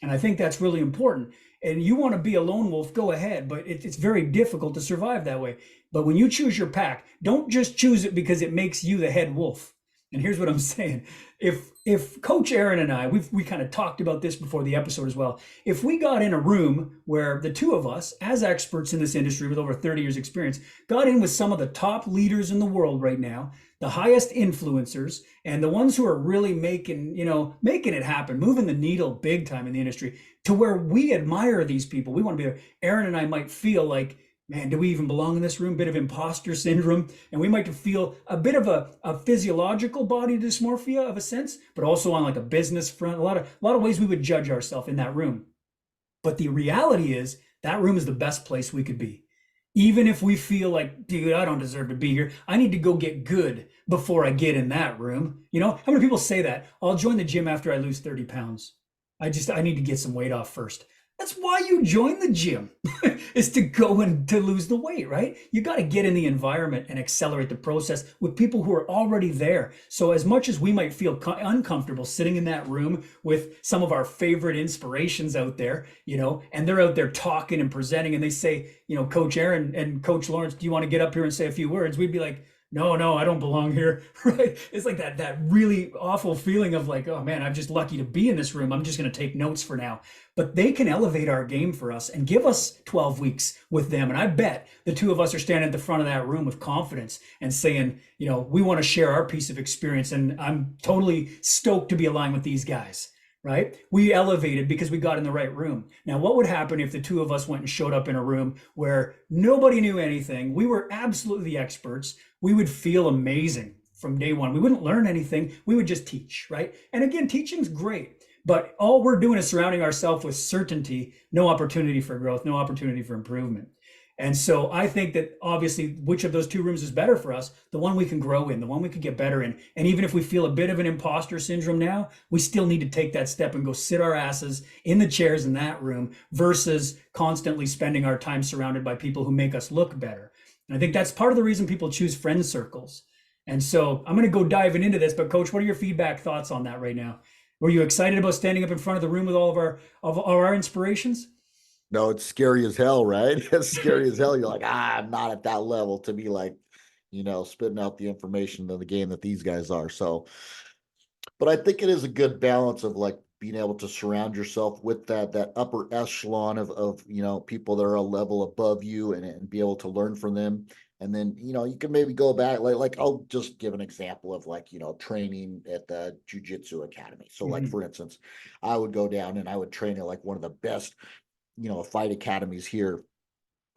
And I think that's really important. And you want to be a lone wolf, go ahead, but it's very difficult to survive that way. But when you choose your pack, don't just choose it because it makes you the head wolf. And here's what I'm saying. If Coach Aaron and I, we kind of talked about this before the episode as well. If we got in a room where the two of us, as experts in this industry with over 30 years experience, got in with some of the top leaders in the world right now, the highest influencers, and the ones who are really making it happen, moving the needle big time in the industry, to where we admire these people. We want to be there. Aaron and I might feel like, man, do we even belong in this room? Bit of imposter syndrome. And we might feel a bit of a physiological body dysmorphia of a sense, but also on like a business front, a lot of ways we would judge ourselves in that room. But the reality is that room is the best place we could be. Even if we feel like, dude, I don't deserve to be here. I need to go get good before I get in that room. How many people say that? I'll join the gym after I lose 30 pounds. I need to get some weight off first. That's why you join the gym, is to go and to lose the weight, right? You got to get in the environment and accelerate the process with people who are already there. So as much as we might feel uncomfortable sitting in that room with some of our favorite inspirations out there, and they're out there talking and presenting, and they say, Coach Aaron and Coach Lawrence, do you want to get up here and say a few words? We'd be like, no, I don't belong here, right? It's like that really awful feeling of like, oh man, I'm just lucky to be in this room. I'm just going to take notes for now. But they can elevate our game for us and give us 12 weeks with them. And I bet the two of us are standing at the front of that room with confidence and saying, we want to share our piece of experience. And I'm totally stoked to be aligned with these guys. Right? We elevated because we got in the right room. Now, what would happen if the two of us went and showed up in a room where nobody knew anything? We were absolutely the experts. We would feel amazing from day one. We wouldn't learn anything. We would just teach, right? And again, teaching's great, but all we're doing is surrounding ourselves with certainty, no opportunity for growth, no opportunity for improvement. And so I think that obviously which of those two rooms is better for us, the one we can grow in, the one we can get better in. And even if we feel a bit of an imposter syndrome now, we still need to take that step and go sit our asses in the chairs in that room versus constantly spending our time surrounded by people who make us look better. And I think that's part of the reason people choose friend circles. And so I'm going to go diving into this, but Coach, what are your feedback thoughts on that right now? Were you excited about standing up in front of the room with all of our inspirations? No, it's scary as hell, right? It's scary as hell. You're like, I'm not at that level to be like, spitting out the information of the game that these guys are. So, but I think it is a good balance of like being able to surround yourself with that upper echelon of people that are a level above you and be able to learn from them. And then, you can maybe go back, like I'll just give an example of like, training at the Jiu-Jitsu Academy. So like, Mhm. for instance, I would go down and I would train at like one of the best fight academies here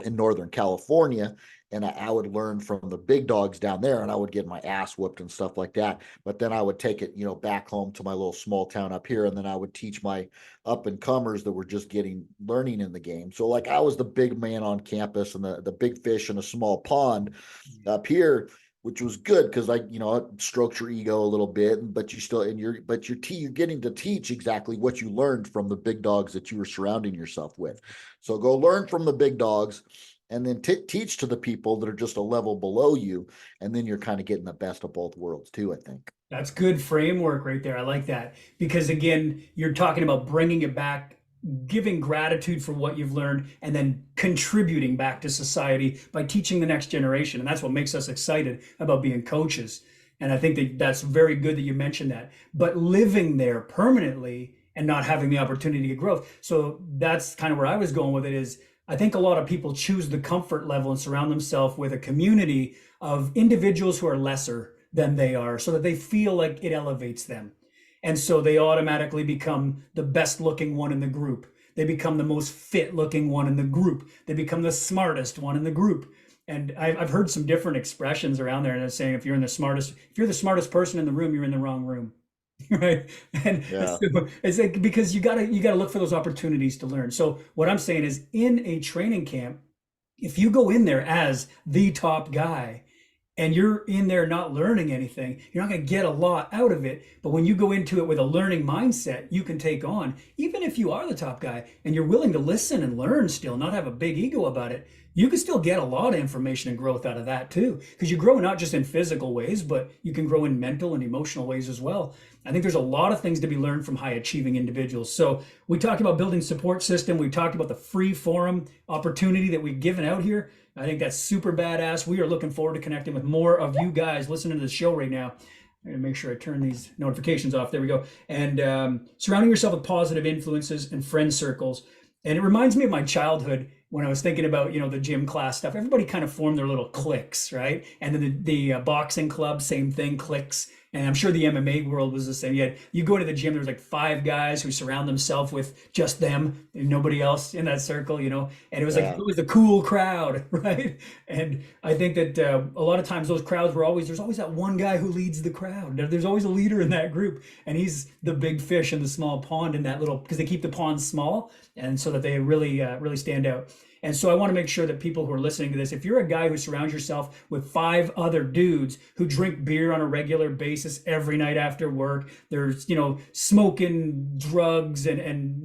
in Northern California. And I would learn from the big dogs down there and I would get my ass whooped and stuff like that. But then I would take it, back home to my little small town up here. And then I would teach my up and comers that were just getting learning in the game. So like I was the big man on campus and the big fish in a small pond up here, which was good because it strokes your ego a little bit, but you still you're getting to teach exactly what you learned from the big dogs that you were surrounding yourself with. So go learn from the big dogs and then teach to the people that are just a level below you, and then you're kind of getting the best of both worlds too, I think. That's good framework right there. I like that because again, you're talking about bringing it back, giving gratitude for what you've learned, and then contributing back to society by teaching the next generation. And that's what makes us excited about being coaches. And I think that that's very good that you mentioned that. But living there permanently and not having the opportunity to get growth. So that's kind of where I was going with it is I think a lot of people choose the comfort level and surround themselves with a community of individuals who are lesser than they are so that they feel like it elevates them. And so they automatically become the best looking one in the group. They become the most fit looking one in the group. They become the smartest one in the group. And I've heard some different expressions around there and it's saying if you're the smartest person in the room, you're in the wrong room. Right. And Yeah. so it's like because you gotta look for those opportunities to learn. So what I'm saying is in a training camp, if you go in there as the top guy, and you're in there not learning anything, you're not going to get a lot out of it. But when you go into it with a learning mindset, you can take on, even if you are the top guy and you're willing to listen and learn still, not have a big ego about it, you can still get a lot of information and growth out of that too. Because you grow not just in physical ways, but you can grow in mental and emotional ways as well. I think there's a lot of things to be learned from high achieving individuals. So we talked about building support system. We talked about the free forum opportunity that we've given out here. I think that's super badass. We are looking forward to connecting with more of you guys listening to the show right now. I'm going to make sure I turn these notifications off. There we go. And surrounding yourself with positive influences and friend circles. And it reminds me of my childhood when I was thinking about, the gym class stuff. Everybody kind of formed their little cliques, right? And then the boxing club, same thing, cliques. And I'm sure the MMA world was the same. You go to the gym, there's like 5 guys who surround themselves with just them and nobody else in that circle, and it was like, Yeah. it was the cool crowd, right? And I think that a lot of times those crowds there's always that one guy who leads the crowd. There's always a leader in that group. And he's the big fish in the small pond in that little, because they keep the pond small and so that they really stand out. And so I want to make sure that people who are listening to this, if you're a guy who surrounds yourself with 5 other dudes who drink beer on a regular basis every night after work, there's, smoking drugs and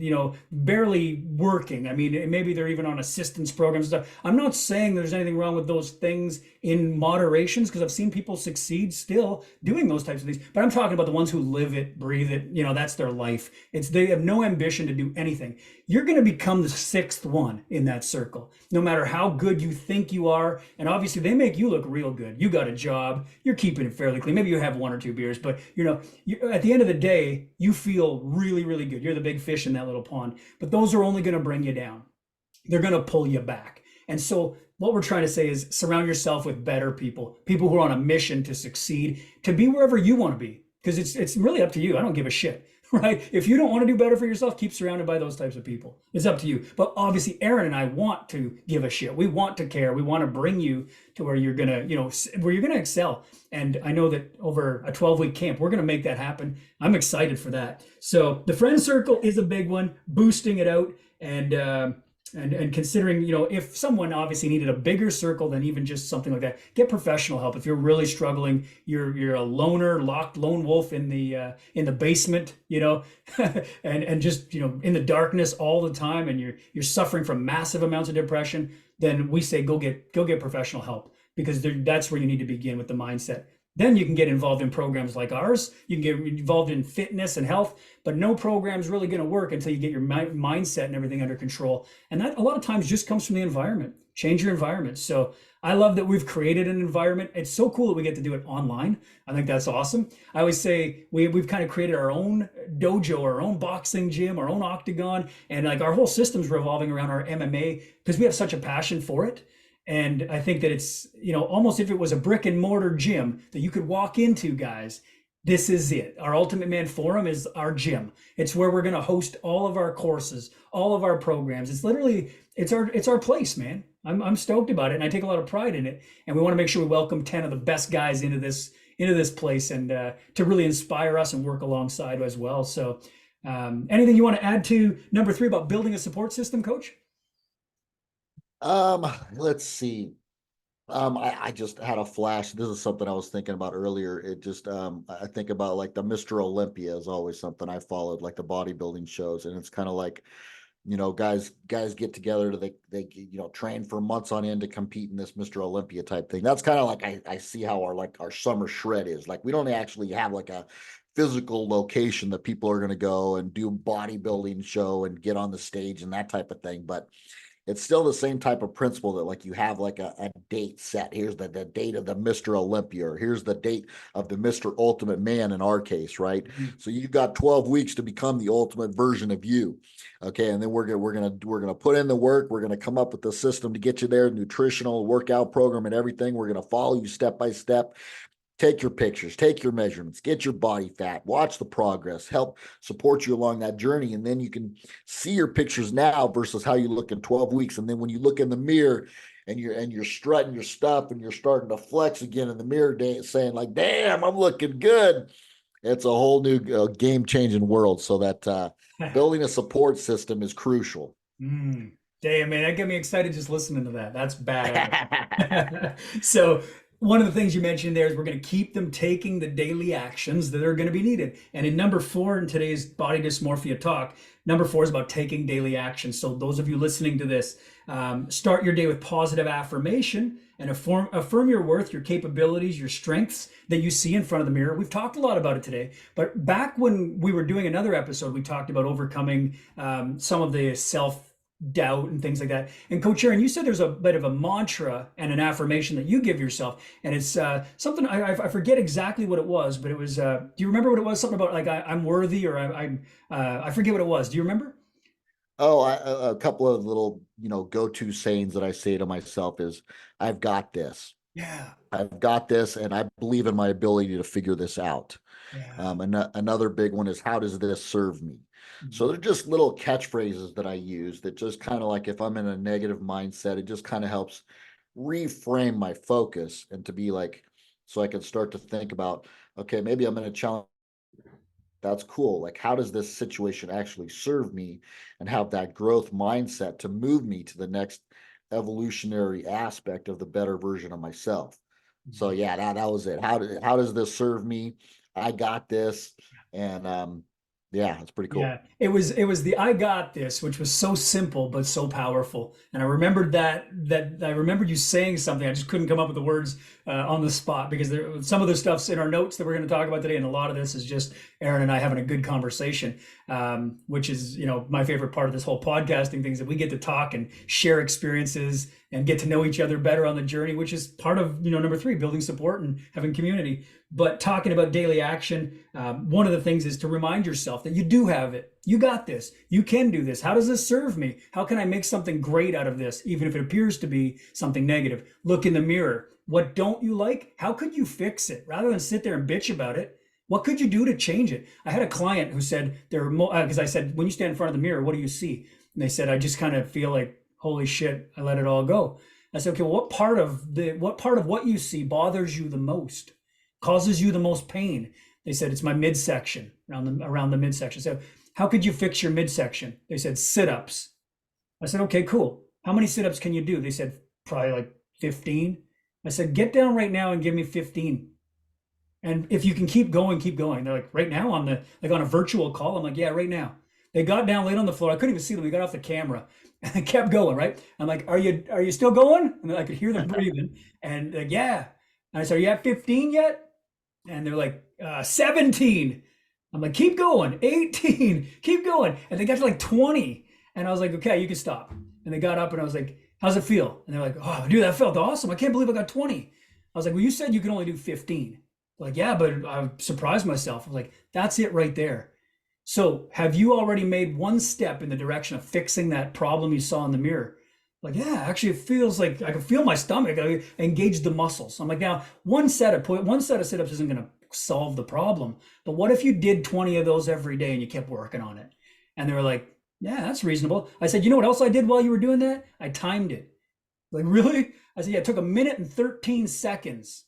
barely working. I mean, maybe they're even on assistance programs and stuff. I'm not saying there's anything wrong with those things in moderations, because I've seen people succeed still doing those types of things. But I'm talking about the ones who live it, breathe it, that's their life. They have no ambition to do anything. You're going to become the 6th one in that circle, no matter how good you think you are. And obviously, they make you look real good. You got a job, you're keeping it fairly clean. Maybe you have 1 or 2 beers, but at the end of the day, you feel really, really good. You're the big fish in that little pond. But those are only going to bring you down. They're going to pull you back. And so, what we're trying to say is surround yourself with better people, people who are on a mission to succeed, to be wherever you want to be, because it's really up to you. I don't give a shit. Right? If you don't want to do better for yourself, keep surrounded by those types of people. It's up to you. But obviously, Aaron and I want to give a shit. We want to care. We want to bring you to where you're gonna, where you're gonna excel. And I know that over a 12-week camp, we're gonna make that happen. I'm excited for that. So the friend circle is a big one. Boosting it out and considering, if someone obviously needed a bigger circle than even just something like that, get professional help. If you're really struggling, you're a loner, locked lone wolf in the basement, and just in the darkness all the time, and you're suffering from massive amounts of depression, then we say go get professional help, because that's where you need to begin with the mindset. Then you can get involved in programs like ours. You can get involved in fitness and health, but no program's really going to work until you get your mindset and everything under control. And that a lot of times just comes from the environment. Change your environment. So I love that we've created an environment. It's so cool that we get to do it online. I think that's awesome. I always say we've kind of created our own dojo, our own boxing gym, our own octagon, and like our whole system's revolving around our MMA because we have such a passion for it. And I think that it's, almost if it was a brick and mortar gym that you could walk into, guys, this is it. Our Ultimate Man Forum is our gym. It's where we're going to host all of our courses, all of our programs. It's literally, it's our place, man. I'm stoked about it, and I take a lot of pride in it. And we want to make sure we welcome 10 of the best guys into this place, and to really inspire us and work alongside as well. So anything you want to add to number 3 about building a support system, Coach? Let's see. I just had a flash. This is something I was thinking about earlier. It just, I think about like the Mr. Olympia is always something I followed, like the bodybuilding shows. And it's kind of like, guys get together to, they train for months on end to compete in this Mr. Olympia type thing. That's kind of like, I see how our summer shred is. Like, we don't actually have like a physical location that people are going to go and do bodybuilding show and get on the stage and that type of thing. But it's still the same type of principle that like you have like a date set. Here's the date of the Mr. Olympia, or here's the date of the Mr. Ultimate Man in our case, right? Mhm. So you've got 12 weeks to become the ultimate version of you. Okay. And then we're gonna put in the work. We're gonna come up with the system to get you there, nutritional workout program and everything. We're gonna follow you step by step. Take your pictures, take your measurements, get your body fat, watch the progress, help support you along that journey. And then you can see your pictures now versus how you look in 12 weeks. And then when you look in the mirror and you're strutting your stuff and you're starting to flex again in the mirror, saying like, damn, I'm looking good. It's a whole new game changing world. So that building a support system is crucial. Damn, man, that got me excited just listening to that. That's badass. So one of the things you mentioned there is we're going to keep them taking the daily actions that are going to be needed. And in number 4 in today's body dysmorphia talk, number 4 is about taking daily action. So those of you listening to this, start your day with positive affirmation and affirm your worth, your capabilities, your strengths that you see in front of the mirror. We've talked a lot about it today, but back when we were doing another episode, we talked about overcoming some of the self-doubt and things like that. And Coach Aaron, you said there's a bit of a mantra and an affirmation that you give yourself, and it's something I forget exactly what it was, but it was. Do you remember what it was? Something about like I'm worthy, or I forget what it was. Do you remember? Oh, a couple of little, go-to sayings that I say to myself is, I've got this. Yeah, I've got this, and I believe in my ability to figure this out. yeah. And another big one is, how does this serve me? So Mhm. they're just little catchphrases that I use that just kind of like, if I'm in a negative mindset, it just kind of helps reframe my focus and to be like, so I can start to think about, okay, maybe I'm in a challenge. That's cool. Like, how does this situation actually serve me, and have that growth mindset to move me to the next evolutionary aspect of the better version of myself? So yeah, that was it. How does this serve me? I got this. And yeah, it's pretty cool. Yeah, it was the I got this, which was so simple but so powerful. And I remembered that I remembered you saying something. I just couldn't come up with the words on the spot because some of the stuff's in our notes that we're going to talk about today, and a lot of this is just Aaron and I having a good conversation, which is my favorite part of this whole podcasting thing is that we get to talk and share experiences and get to know each other better on the journey, which is part of number 3, building support and having community. But talking about daily action, one of the things is to remind yourself that you do have it. You got this. You can do this. How does this serve me? How can I make something great out of this, even if it appears to be something negative? Look in the mirror. What don't you like? How could you fix it? Rather than sit there and bitch about it, what could you do to change it? I had a client who said, because I said, when you stand in front of the mirror, what do you see? And they said, I just kind of feel like, holy shit, I let it all go. I said, okay, well, what part of what you see bothers you the most, causes you the most pain? They said, it's my midsection, around the midsection. So how could you fix your midsection? They said, sit-ups. I said, okay, cool. How many sit-ups can you do? They said, probably like 15. I said, get down right now and give me 15. And if you can keep going, keep going. They're like, right now, on a virtual call. I'm like, yeah, right now. They got down, laid on the floor. I couldn't even see them. We got off the camera and kept going, right? I'm like, are you still going? And I could hear them breathing. And like, yeah. And I said, are you at 15 yet? And they're like, 17. I'm like, keep going, 18, keep going. And they got to like 20. And I was like, okay, you can stop. And they got up and I was like, how's it feel? And they're like, oh, dude, that felt awesome. I can't believe I got 20. I was like, well, you said you could only do 15. Like, yeah, but I surprised myself. I was like, that's it right there. So have you already made one step in the direction of fixing that problem you saw in the mirror? Like, yeah, actually, it feels like I can feel my stomach. I engage the muscles. I'm like, now one set of sit-ups isn't going to solve the problem. But what if you did 20 of those every day and you kept working on it? And they were like, yeah, that's reasonable. I said, you know what else I did while you were doing that? I timed it. Like, really? I said, yeah, it took 1 minute and 13 seconds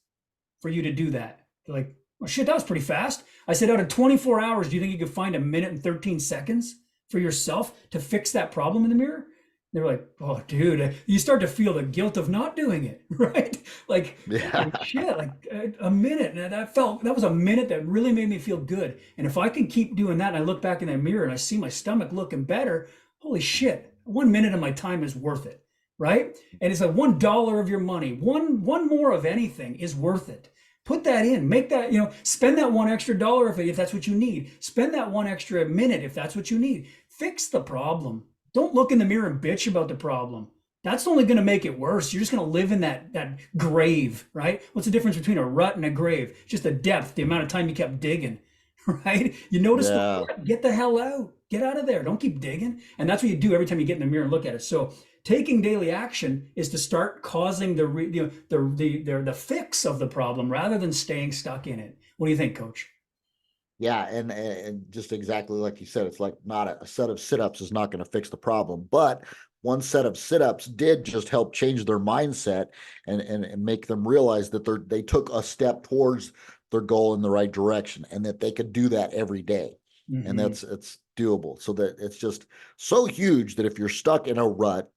for you to do that. They're like, well, shit, that was pretty fast. I said, out of 24 hours, do you think you could find 1 minute and 13 seconds for yourself to fix that problem in the mirror? They were like, oh, dude, you start to feel the guilt of not doing it, right? Like, Yeah. holy shit, like a minute. And that was a minute that really made me feel good. And if I can keep doing that and I look back in that mirror and I see my stomach looking better, holy shit, 1 minute of my time is worth it, right? And it's like $1 of your money, one more of anything is worth it. Put that in, make that, spend that one extra dollar if that's what you need. Spend that one extra minute if that's what you need. Fix the problem. Don't look in the mirror and bitch about the problem. That's only going to make it worse. You're just going to live in that grave, right? What's the difference between a rut and a grave? Just the depth, the amount of time you kept digging, right? You notice the Yeah. rut, get the hell out. Get out of there. Don't keep digging. And that's what you do every time you get in the mirror and look at it. So taking daily action is to start causing the fix of the problem rather than staying stuck in it. What do you think, Coach? Yeah, and just exactly like you said, it's like not a set of sit-ups is not going to fix the problem, but one set of sit-ups did just help change their mindset and make them realize that they took a step towards their goal in the right direction, and that they could do that every day. And Mm-hmm. it's doable. So that it's just so huge that if you're stuck in a rut,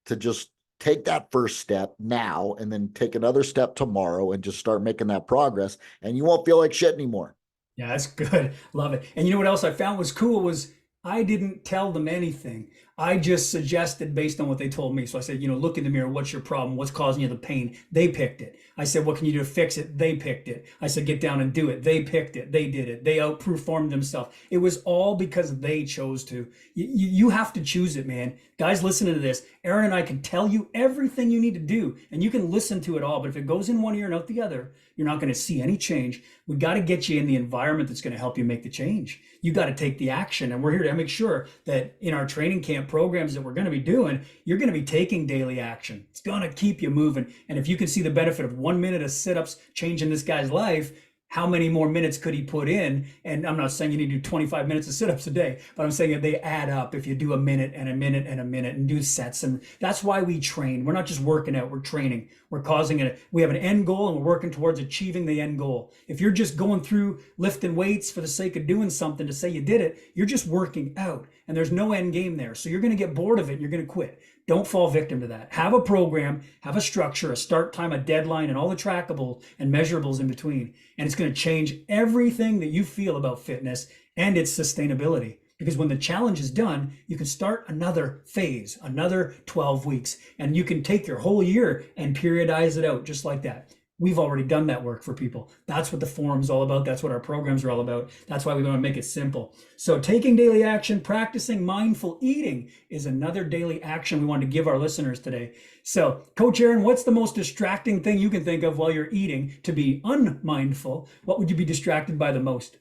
to just take that first step now and then take another step tomorrow and just start making that progress, and you won't feel like shit anymore. Yeah, that's good. Love it. And you know what else I found was cool was I didn't tell them anything. I just suggested based on what they told me. So I said, look in the mirror. What's your problem? What's causing you the pain? They picked it. I said, what can you do to fix it? They picked it. I said, get down and do it. They picked it. They did it. They outperformed themselves. It was all because they chose to. You have to choose it, man. Guys, listening to this, Aaron and I can tell you everything you need to do, and you can listen to it all. But if it goes in one ear and out the other, you're not going to see any change. We got to get you in the environment that's going to help you make the change. You got to take the action. And we're here to make sure that in our training camp programs that we're going to be doing, you're going to be taking daily action. It's going to keep you moving. And if you can see the benefit of 1 minute of sit-ups changing this guy's life, how many more minutes could he put in? And I'm not saying you need to do 25 minutes of sit-ups a day, but I'm saying that they add up if you do a minute and a minute and a minute and do sets. And that's why we train. We're not just working out, we're training. We're causing it. We have an end goal and we're working towards achieving the end goal. If you're just going through lifting weights for the sake of doing something to say you did it, you're just working out and there's no end game there. So you're going to get bored of it and you're going to quit. Don't fall victim to that. Have a program, have a structure, a start time, a deadline, and all the trackable and measurables in between. And it's going to change everything that you feel about fitness and its sustainability. Because when the challenge is done, you can start another phase, another 12 weeks, and you can take your whole year and periodize it out just like that. We've already done that work for people. That's what the forum's all about. That's what our programs are all about. That's why we want to make it simple. So taking daily action, practicing mindful eating is another daily action we want to give our listeners today. So Coach Aaron, what's the most distracting thing you can think of while you're eating to be unmindful? What would you be distracted by the most?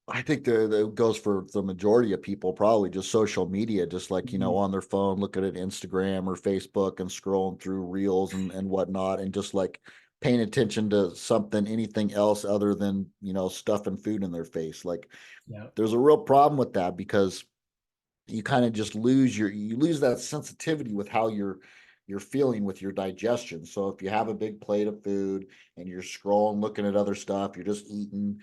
I think the goes for the majority of people, probably just social media, just like, on their phone, looking at Instagram or Facebook and scrolling through reels and whatnot, and just like paying attention to something, anything else other than, stuffing food in their face. Like Yeah. there's a real problem with that because you kind of just you lose that sensitivity with how you're feeling with your digestion. So if you have a big plate of food and you're scrolling, looking at other stuff, you're just eating,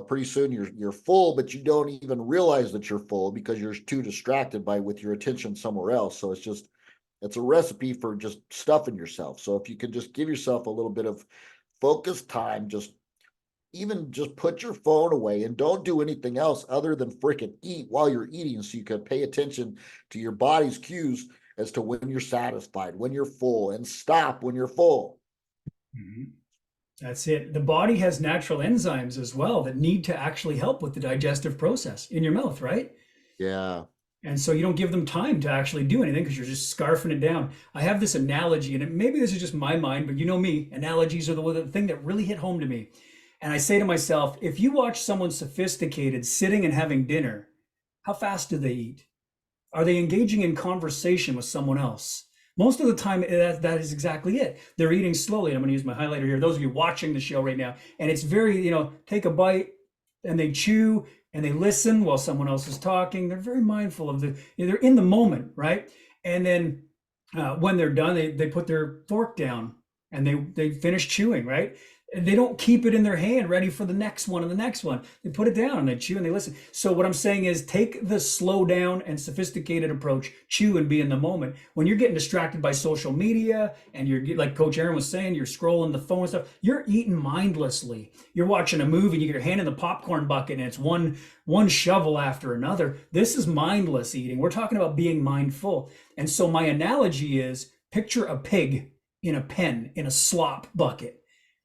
pretty soon you're full, but you don't even realize that you're full because you're too distracted with your attention somewhere else. So it's a recipe for just stuffing yourself. So if you could just give yourself a little bit of focused time, just put your phone away and don't do anything else other than freaking eat while you're eating, so you can pay attention to your body's cues as to when you're satisfied, when you're full, and stop when you're full. Mm-hmm. That's it. The body has natural enzymes as well that need to actually help with the digestive process in your mouth, right? Yeah. And so you don't give them time to actually do anything because you're just scarfing it down. I have this analogy, and maybe this is just my mind, but you know me, analogies are the thing that really hit home to me. And I say to myself, if you watch someone sophisticated sitting and having dinner, how fast do they eat? Are they engaging in conversation with someone else? Most of the time, that is exactly it. They're eating slowly. And I'm going to use my highlighter here. Those of you watching the show right now, and it's very, take a bite and they chew and they listen while someone else is talking. They're very mindful of they're in the moment, right? And then when they're done, they put their fork down and they finish chewing, right? They don't keep it in their hand ready for the next one and the next one. They put it down and they chew and they listen. So what I'm saying is take the slow down and sophisticated approach, chew and be in the moment. When you're getting distracted by social media and you're, like Coach Aaron was saying, you're scrolling the phone and stuff, you're eating mindlessly. You're watching a movie and you get your hand in the popcorn bucket and it's one shovel after another. This is mindless eating. We're talking about being mindful. And so my analogy is picture a pig in a pen, in a slop bucket.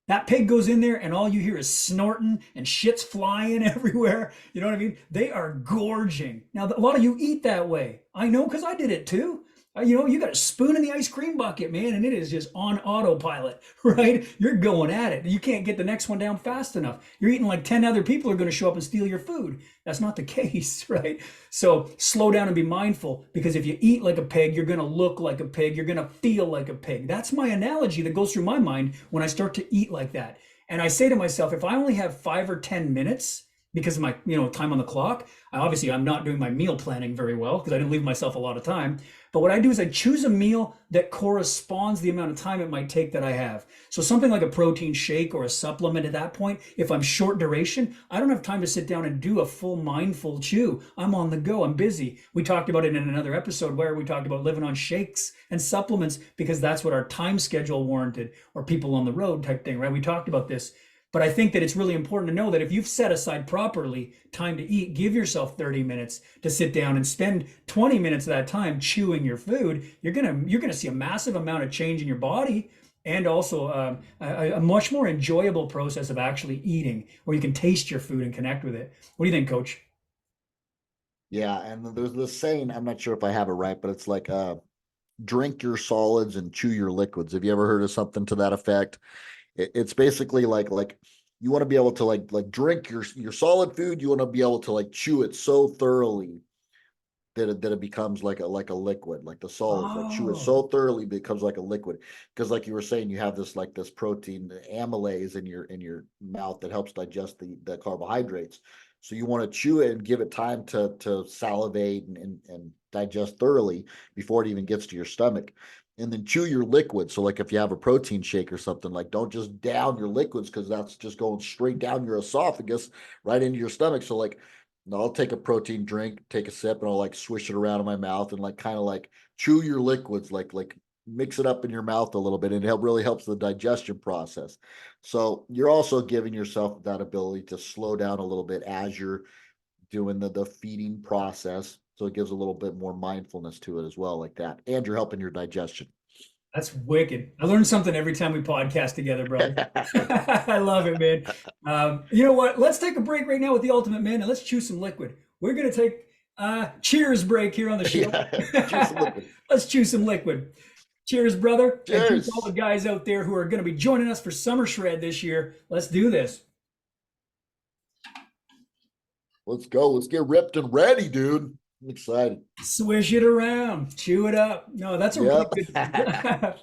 That pig goes in there and all you hear is snorting and shit's flying everywhere. You know what I mean? They are gorging. Now, a lot of you eat that way. I know because I did it too. You got a spoon in the ice cream bucket, man, and it is just on autopilot, right? You're going at it. You can't get the next one down fast enough. You're eating like 10 other people are going to show up and steal your food. That's not the case, right? So slow down and be mindful, because if you eat like a pig, you're going to look like a pig. You're going to feel like a pig. That's my analogy that goes through my mind when I start to eat like that. And I say to myself, if I only have 5 or 10 minutes because of my time on the clock. I'm not doing my meal planning very well because I didn't leave myself a lot of time. But what I do is I choose a meal that corresponds the amount of time it might take that I have. So something like a protein shake or a supplement at that point, if I'm short duration, I don't have time to sit down and do a full mindful chew. I'm on the go, I'm busy. We talked about it in another episode where we talked about living on shakes and supplements because that's what our time schedule warranted, or people on the road type thing, right? We talked about this. But I think that it's really important to know that if you've set aside properly time to eat, give yourself 30 minutes to sit down and spend 20 minutes of that time chewing your food, you're gonna see a massive amount of change in your body, and also a much more enjoyable process of actually eating, where you can taste your food and connect with it. What do you think, Coach? Yeah, and there's this saying, I'm not sure if I have it right, but it's like drink your solids and chew your liquids. Have you ever heard of something to that effect? It's basically like you want to be able to like drink your solid food. You want to be able to like chew it so thoroughly that it becomes like a liquid, like the solids, like chew it Oh, so thoroughly it becomes like a liquid. Because like you were saying, you have this protein amylase in your mouth that helps digest the carbohydrates. So you want to chew it and give it time to salivate and digest thoroughly before it even gets to your stomach. And then chew your liquid. So like if you have a protein shake or something, like don't just down your liquids, because that's just going straight down your esophagus right into your stomach. So like I'll take a protein drink, take a sip, and I'll like swish it around in my mouth and like kind of like chew your liquids, like mix it up in your mouth a little bit, and it really helps the digestion process. So you're also giving yourself that ability to slow down a little bit as you're doing the feeding process. So it gives a little bit more mindfulness to it as well, like that. And you're helping your digestion. that's wicked. I learn something every time we podcast together, brother. I love it, man. You know what? Let's take a break right now with the Ultimate Man, and let's chew some liquid. We're gonna take cheers break here on the show. Yeah. Cheers some liquid. Let's chew some liquid. Cheers, brother. And cheers to all the Cheers. guys out there who are going to be joining us for Summer Shred this year. Let's do this. Let's go. Let's get ripped and ready, dude. I'm excited. Swish it around, chew it up. No, that's a really Yep. good,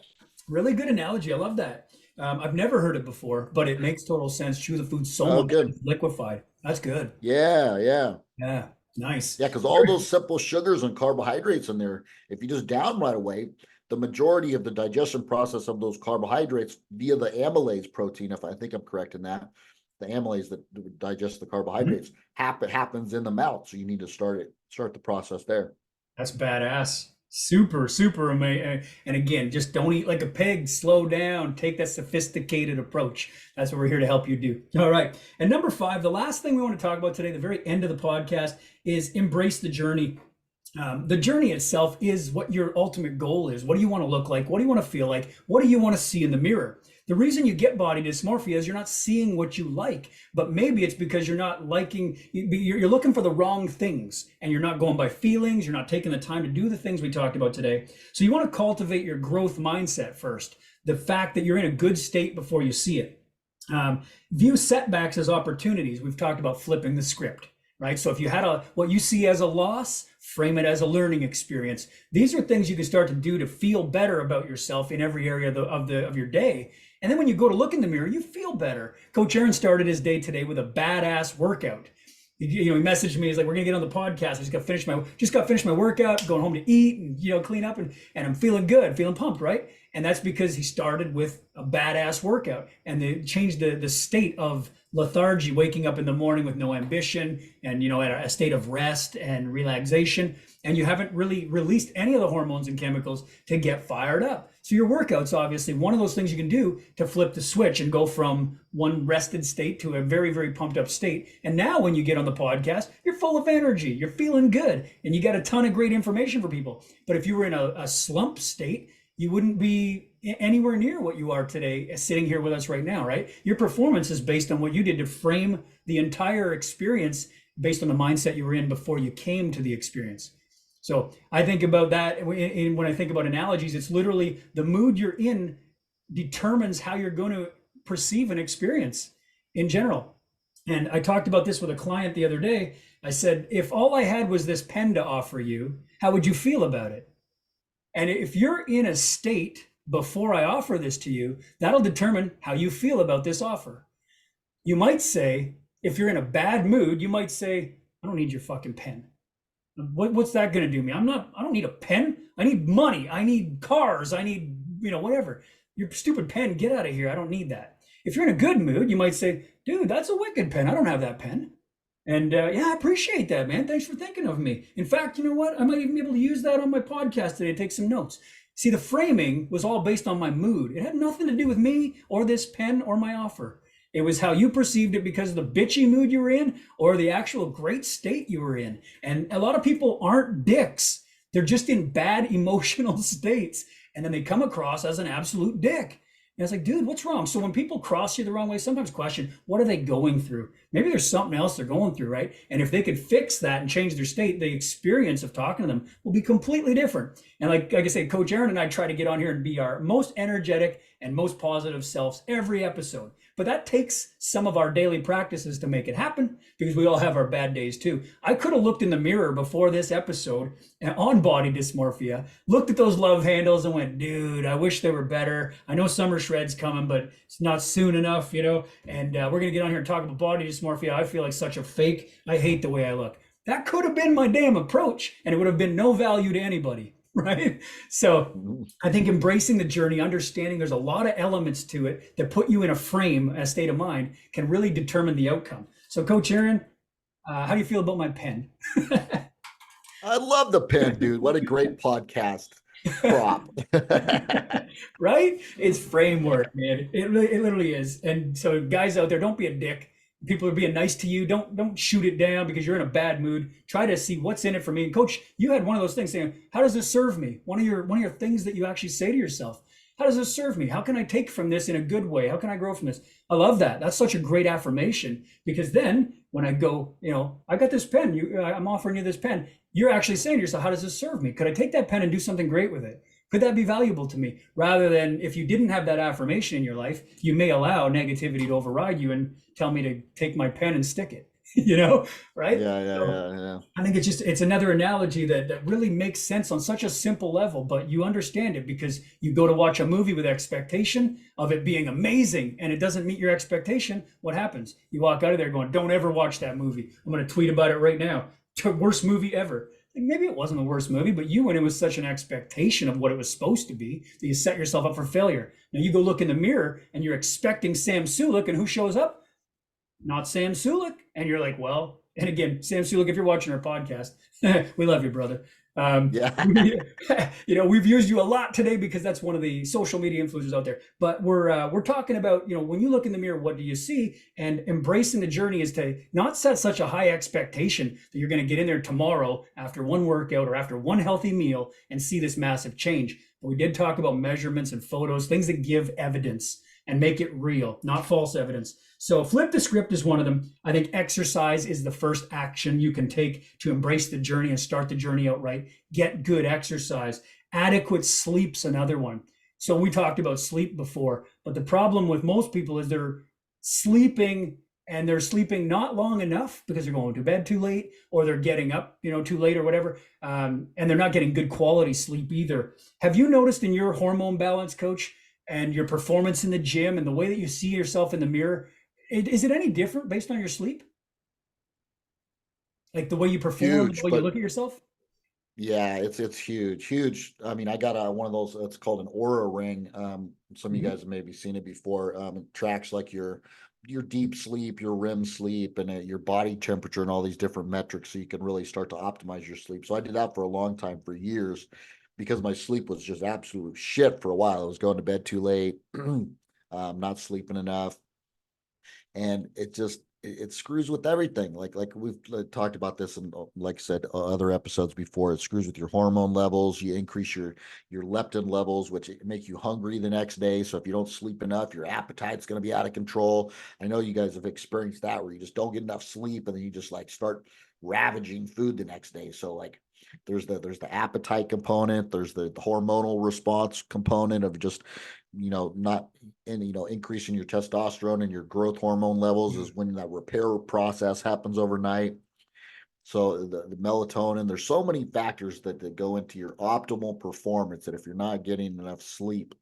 really good analogy. I love that. I've never heard it before, but it makes total sense. Chew the food so Oh, much that good. it's liquefied. That's good. Yeah, yeah. Yeah, nice. Yeah, because all those simple sugars and carbohydrates in there, if you just down right away, the majority of the digestion process of those carbohydrates via the amylase protein, if I think I'm correct in that, the amylase that digests the Mhm. carbohydrates happens in the mouth. So you need to start the process there. That's badass. Super, super amazing. And again, just don't eat like a pig. Slow down. Take that sophisticated approach. That's what we're here to help you do. All right. And number five, the last thing we want to talk about today, the very end of the podcast, is embrace the journey. The journey itself is what your ultimate goal is. What do you want to look like? What do you want to feel like? What do you want to see in the mirror? The reason you get body dysmorphia is you're not seeing what you like, but maybe it's because you're not liking, you're looking for the wrong things, and you're not going by feelings. You're not taking the time to do the things we talked about today. So you want to cultivate your growth mindset first. The fact that you're in a good state before you see it. View setbacks as opportunities. We've talked about flipping the script, right? So if you had what you see as a loss, frame it as a learning experience. These are things you can start to do to feel better about yourself in every area of your day. And then when you go to look in the mirror, you feel better. Coach Aaron started his day today with a badass workout. He messaged me. He's like, "We're gonna get on the podcast. I just got finished my workout, going home to eat and clean up, and I'm feeling good, feeling pumped, right?" And that's because he started with a badass workout, and they changed the state of lethargy, waking up in the morning with no ambition, and at a state of rest and relaxation, and you haven't really released any of the hormones and chemicals to get fired up. So your workout's obviously one of those things you can do to flip the switch and go from one rested state to a very, very pumped up state. And now when you get on the podcast, you're full of energy, you're feeling good, and you got a ton of great information for people. But if you were in a slump state, you wouldn't be anywhere near what you are today, sitting here with us right now, right? Your performance is based on what you did to frame the entire experience based on the mindset you were in before you came to the experience. So I think about that, and when I think about analogies, it's literally the mood you're in determines how you're going to perceive an experience in general. And I talked about this with a client the other day. I said, if all I had was this pen to offer you, how would you feel about it? And if you're in a state before I offer this to you, that'll determine how you feel about this offer. You might say, If you're in a bad mood, you might say, I don't need your fucking pen. What's that going to do me? I don't need a pen. I need money. I need cars. I need, whatever. Your stupid pen, get out of here. I don't need that. If you're in a good mood, you might say, dude, that's a wicked pen. I don't have that pen. And yeah, I appreciate that, man. Thanks for thinking of me. In fact, you know what? I might even be able to use that on my podcast today to take some notes. See, the framing was all based on my mood. It had nothing to do with me or this pen or my offer. It was how you perceived it because of the bitchy mood you were in or the actual great state you were in. And a lot of people aren't dicks. They're just in bad emotional states. And then they come across as an absolute dick. And it's like, dude, what's wrong? So when people cross you the wrong way, sometimes question, what are they going through? Maybe there's something else they're going through, right? And if they could fix that and change their state, the experience of talking to them will be completely different. And like I say, Coach Aaron and I try to get on here and be our most energetic and most positive selves every episode. But that takes some of our daily practices to make it happen because we all have our bad days too. I could have looked in the mirror before this episode on body dysmorphia, looked at those love handles and went, dude, I wish they were better. I know summer shred's coming, but it's not soon enough, and we're going to get on here and talk about body dysmorphia. I feel like such a fake. I hate the way I look. That could have been my damn approach and it would have been no value to anybody. Right. So I think embracing the journey, understanding there's a lot of elements to it that put you in a frame, a state of mind, can really determine the outcome. So, Coach Aaron, how do you feel about my pen? I love the pen, dude. What a great podcast prop. Right? It's framework, man. It literally is. And so, guys out there, don't be a dick. People are being nice to you. Don't shoot it down because you're in a bad mood. Try to see what's in it for me. And Coach, you had one of those things saying, "How does this serve me?" One of your things that you actually say to yourself. How does this serve me? How can I take from this in a good way? How can I grow from this? I love that. That's such a great affirmation because then when I go, I got this pen. I'm offering you this pen. You're actually saying to yourself, "How does this serve me? Could I take that pen and do something great with it? Could that be valuable to me?" Rather than if you didn't have that affirmation in your life, you may allow negativity to override you and tell me to take my pen and stick it, right? Yeah. I think it's another analogy that really makes sense on such a simple level, but you understand it because you go to watch a movie with expectation of it being amazing and it doesn't meet your expectation. What happens? You walk out of there going, don't ever watch that movie. I'm going to tweet about it right now. Worst movie ever. Maybe it wasn't the worst movie, but you went in with such an expectation of what it was supposed to be that you set yourself up for failure. Now you go look in the mirror and you're expecting Sam Sulek, and who shows up? Not Sam Sulek. And you're like, well, and again, Sam Sulek, if you're watching our podcast, we love you, brother. Yeah. We've used you a lot today because that's one of the social media influencers out there. But we're talking about, when you look in the mirror, what do you see? And embracing the journey is to not set such a high expectation that you're going to get in there tomorrow after one workout or after one healthy meal and see this massive change. But we did talk about measurements and photos, things that give evidence and make it real, not false evidence. So flip the script is one of them. I think exercise is the first action you can take to embrace the journey and start the journey outright. Get good exercise. Adequate sleep's another one. So we talked about sleep before, but the problem with most people is they're sleeping and they're sleeping not long enough because they're going to bed too late or they're getting up, too late or whatever. And they're not getting good quality sleep either. Have you noticed in your hormone balance, Coach, and your performance in the gym and the way that you see yourself in the mirror, is it any different based on your sleep? Like the way you perform, the Huge, way you but look at yourself? yeah, it's huge. I mean, I got one of those. It's called an Aura ring. Some of you Mhm. guys have maybe seen it before. It tracks like your deep sleep, your REM sleep, and your body temperature, and all these different metrics, so you can really start to optimize your sleep. So I did that for a long time, for years, because my sleep was just absolute shit for a while. I was going to bed too late, not sleeping enough, and it screws with everything. Like we've talked about this, and like I said, other episodes before. It screws with your hormone levels. You increase your leptin levels, which make you hungry the next day. So if you don't sleep enough, your appetite's going to be out of control. I know you guys have experienced that, where you just don't get enough sleep and then you just like start ravaging food the next day. So like there's the appetite component, there's the hormonal response component of just not and increasing your testosterone and your growth hormone levels is when that repair process happens overnight. So the melatonin, there's so many factors that go into your optimal performance, that if you're not getting enough sleep,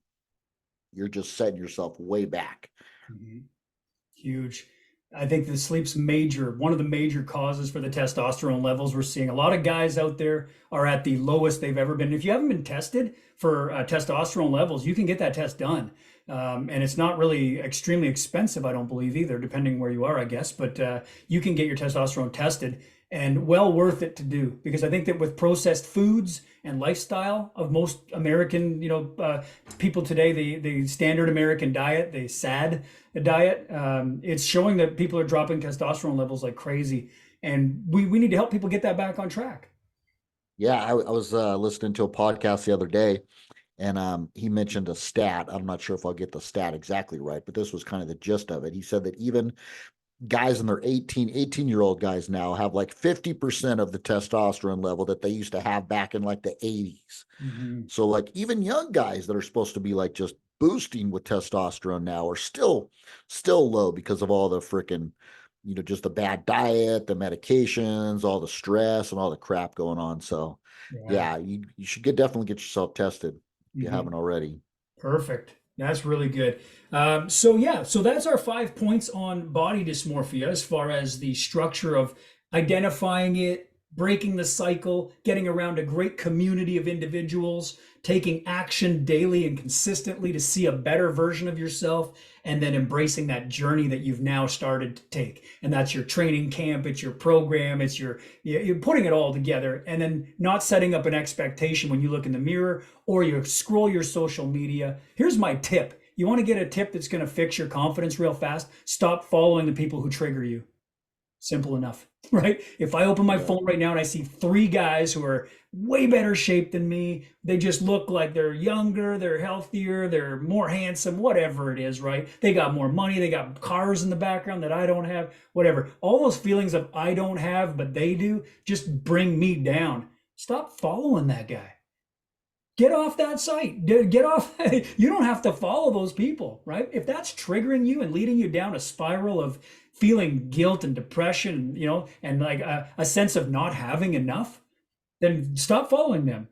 you're just setting yourself way back. Mhm. Huge. I think the sleep's one of the major causes for the testosterone levels we're seeing. A lot of guys out there are at the lowest they've ever been. If you haven't been tested for testosterone levels, you can get that test done. And it's not really extremely expensive, I don't believe either, depending where you are, I guess. But you can get your testosterone tested, and well worth it to do, because I think that with processed foods and lifestyle of most American, people today, the standard American diet, the SAD diet, it's showing that people are dropping testosterone levels like crazy, and we need to help people get that back on track. Yeah, I was listening to a podcast the other day, and he mentioned a stat. I'm not sure if I'll get the stat exactly right, but this was kind of the gist of it. He said that even guys in their 18-year-old guys now have like 50% of the testosterone level that they used to have back in like the 80s. Mm-hmm. So like even young guys that are supposed to be like just boosting with testosterone now are still low because of all the freaking, just the bad diet, the medications, all the stress and all the crap going on. So Yeah. yeah, you should definitely get yourself tested if you Mm-hmm. haven't already. Perfect. That's really good. So that's our 5 points on body dysmorphia, as far as the structure of identifying it, breaking the cycle, getting around a great community of individuals, taking action daily and consistently to see a better version of yourself, and then embracing that journey that you've now started to take. And that's your training camp, it's your program, you're putting it all together, and then not setting up an expectation when you look in the mirror or you scroll your social media. Here's my tip. You want to get a tip that's going to fix your confidence real fast? Stop following the people who trigger you. Simple enough, right? If I open my Yeah. phone right now and I see three guys who are way better shape than me, they just look like they're younger, they're healthier, they're more handsome, whatever it is, right? They got more money, they got cars in the background that I don't have, whatever. All those feelings of I don't have, but they do, just bring me down. Stop following that guy. Get off that site. Get off. You don't have to follow those people, right? If that's triggering you and leading you down a spiral of feeling guilt and depression, and like a sense of not having enough, then stop following them.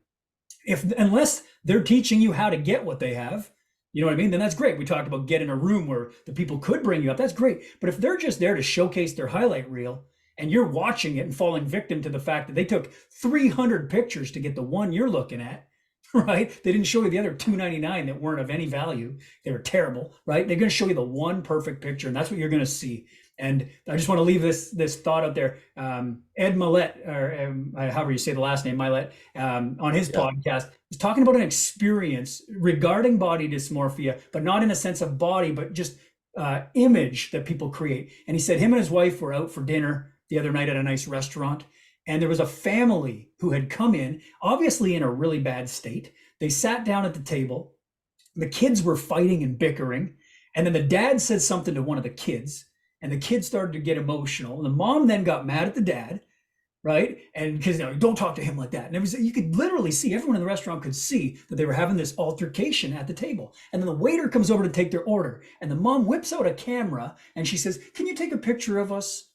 Unless they're teaching you how to get what they have, you know what I mean? Then that's great. We talked about get in a room where the people could bring you up. That's great. But if they're just there to showcase their highlight reel and you're watching it and falling victim to the fact that they took 300 pictures to get the one you're looking at, right? They didn't show you the other 299 that weren't of any value. They were terrible, right? They're going to show you the one perfect picture, and that's what you're going to see. And I just want to leave this thought out there. Ed Milet, or however you say the last name, Milet, on his podcast, was talking about an experience regarding body dysmorphia, but not in a sense of body, but just image that people create. And he said him and his wife were out for dinner the other night at a nice restaurant, and there was a family who had come in, obviously in a really bad state. They sat down at the table. The kids were fighting and bickering. And then the dad said something to one of the kids, and the kid started to get emotional. And the mom then got mad at the dad, right? And because don't talk to him like that. And you could literally see, everyone in the restaurant could see that they were having this altercation at the table. And then the waiter comes over to take their order. And the mom whips out a camera and she says, "Can you take a picture of us?"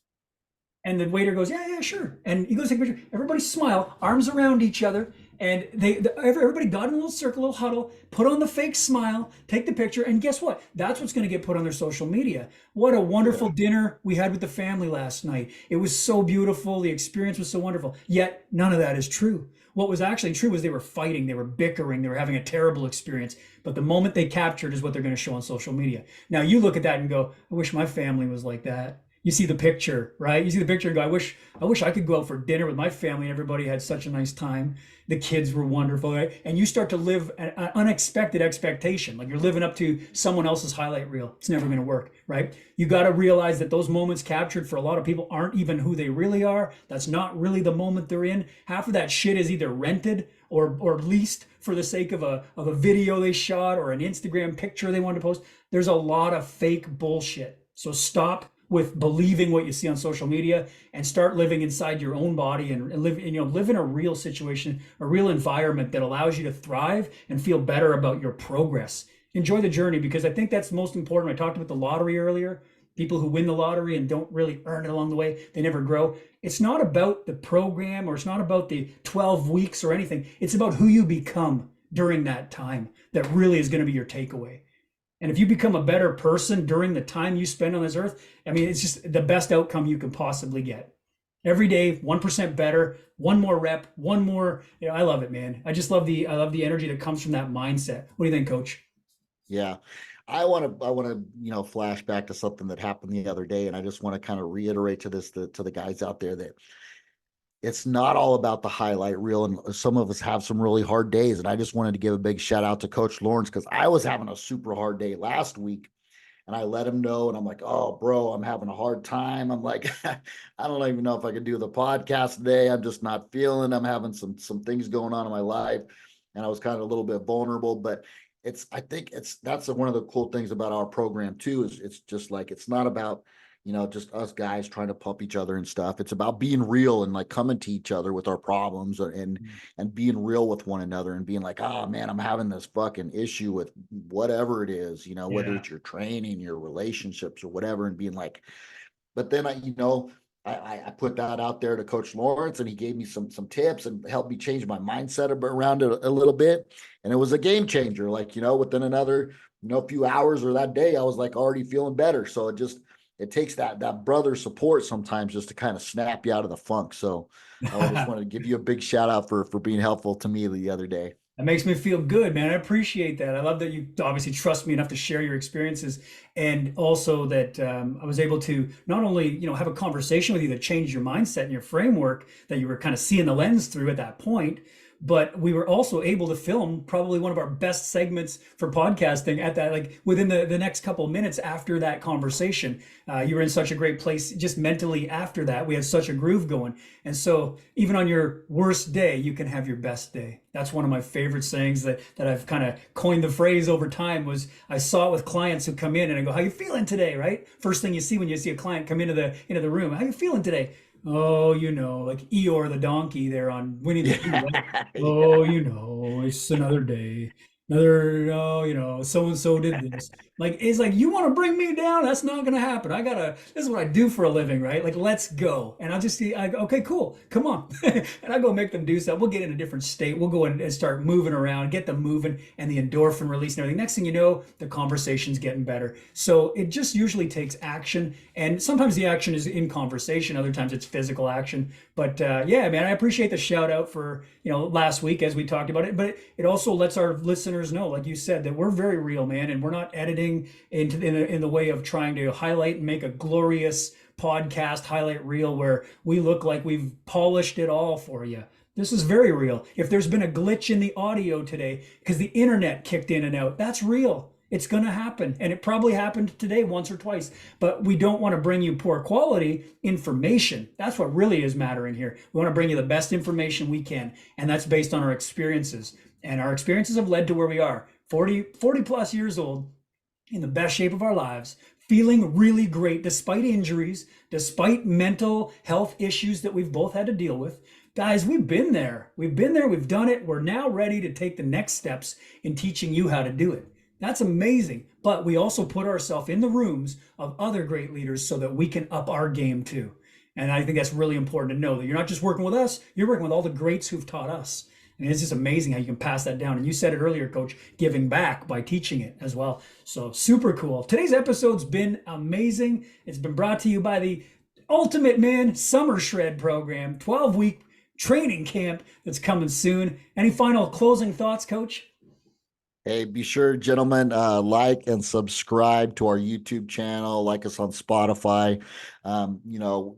And the waiter goes, "Yeah, sure." And he goes, "Take a picture." Everybody smile, arms around each other. And everybody got in a little circle, a little huddle, put on the fake smile, take the picture. And guess what? That's what's going to get put on their social media. What a wonderful dinner we had with the family last night. It was so beautiful. The experience was so wonderful. Yet none of that is true. What was actually true was they were fighting, they were bickering, they were having a terrible experience. But the moment they captured is what they're going to show on social media. Now you look at that and go, "I wish my family was like that." You see the picture, right? You see the picture and go, I wish I could go out for dinner with my family and everybody had such a nice time. The kids were wonderful, right? And you start to live an unexpected expectation, like you're living up to someone else's highlight reel. It's never going to work, right? You got to realize that those moments captured for a lot of people aren't even who they really are. That's not really the moment they're in. Half of that shit is either rented or leased for the sake of a video they shot or an Instagram picture they wanted to post. There's a lot of fake bullshit. So stop with believing what you see on social media and start living inside your own body and live in a real situation, a real environment that allows you to thrive and feel better about your progress. Enjoy the journey, because I think that's most important. I talked about the lottery earlier. People who win the lottery and don't really earn it along the way, they never grow. It's not about the program, or it's not about the 12 weeks or anything. It's about who you become during that time that really is going to be your takeaway. And if you become a better person during the time you spend on this earth, I mean, it's just the best outcome you can possibly get. Every day, 1% better, one more rep, one more. I love it, man. I love the energy that comes from that mindset. What do you think, coach? Yeah. I want to, flash back to something that happened the other day. And I just want to kind of reiterate to to the guys out there that it's not all about the highlight reel. And some of us have some really hard days. And I just wanted to give a big shout out to Coach Lawrence because I was having a super hard day last week. And I let him know, and I'm like, "Oh, bro, I'm having a hard time." I'm like, "I don't even know if I can do the podcast today. I'm just not feeling. I'm having some things going on in my life." And I was kind of a little bit vulnerable, but I think that's one of the cool things about our program too, is it's just like, it's not about, just us guys trying to pump each other and stuff. It's about being real and like coming to each other with our problems, and being real with one another and being like, "Oh man, I'm having this fucking issue with whatever it is, whether Yeah. it's your training, your relationships or whatever," and being like, but then I put that out there to Coach Lawrence, and he gave me some tips and helped me change my mindset around it a little bit, and it was a game changer. Like, within another few hours or that day, I was like already feeling better. So it takes that brother support sometimes just to kind of snap you out of the funk. So I just wanted to give you a big shout out for being helpful to me the other day. That makes me feel good, man. I appreciate that. I love that you obviously trust me enough to share your experiences, and also that I was able to not only have a conversation with you that changed your mindset and your framework that you were kind of seeing the lens through at that point, but we were also able to film probably one of our best segments for podcasting at that, like within the next couple of minutes after that conversation. You were in such a great place just mentally after that. We had such a groove going. And so even on your worst day, you can have your best day. That's one of my favorite sayings that I've kind of coined the phrase over time. Was I saw it with clients who come in and I go, "How you feeling today?" Right? First thing you see when you see a client come into the room, "How you feeling today?" "Oh, like Eeyore the donkey there on Winnie the Pooh, right? Yeah, Oh, yeah. it's another day. Another, oh, so and so did this." Like, it's like, you want to bring me down? That's not going to happen. This is what I do for a living, right? Like, let's go. And I'll just see, I go, "Okay, cool. Come on." And I go make them do stuff. We'll get in a different state. We'll go in and start moving around, get them moving, and the endorphin release and everything. Next thing you know, the conversation's getting better. So it just usually takes action. And sometimes the action is in conversation, other times it's physical action. But yeah, man, I appreciate the shout out for, last week as we talked about it. But it also lets our listeners know, like you said, that we're very real, man, and we're not editing in the way of trying to highlight and make a glorious podcast highlight reel where we look like we've polished it all for you. This is very real. If there's been a glitch in the audio today because the internet kicked in and out, that's real. It's going to happen. And it probably happened today once or twice. But we don't want to bring you poor quality information. That's what really is mattering here. We want to bring you the best information we can. And that's based on our experiences. And our experiences have led to where we are, 40 plus years old, in the best shape of our lives, feeling really great despite injuries, despite mental health issues that we've both had to deal with. Guys, we've been there. We've been there. We've done it. We're now ready to take the next steps in teaching you how to do it. That's amazing. But we also put ourselves in the rooms of other great leaders so that we can up our game too. And I think that's really important to know that you're not just working with us, you're working with all the greats who've taught us. And it's just amazing how you can pass that down. And you said it earlier, Coach, giving back by teaching it as well. So super cool. Today's episode's been amazing. It's been brought to you by the Ultimate Man Summer Shred Program, 12-week training camp that's coming soon. Any final closing thoughts, Coach? Hey, be sure, gentlemen, like and subscribe to our YouTube channel, like us on Spotify. You know,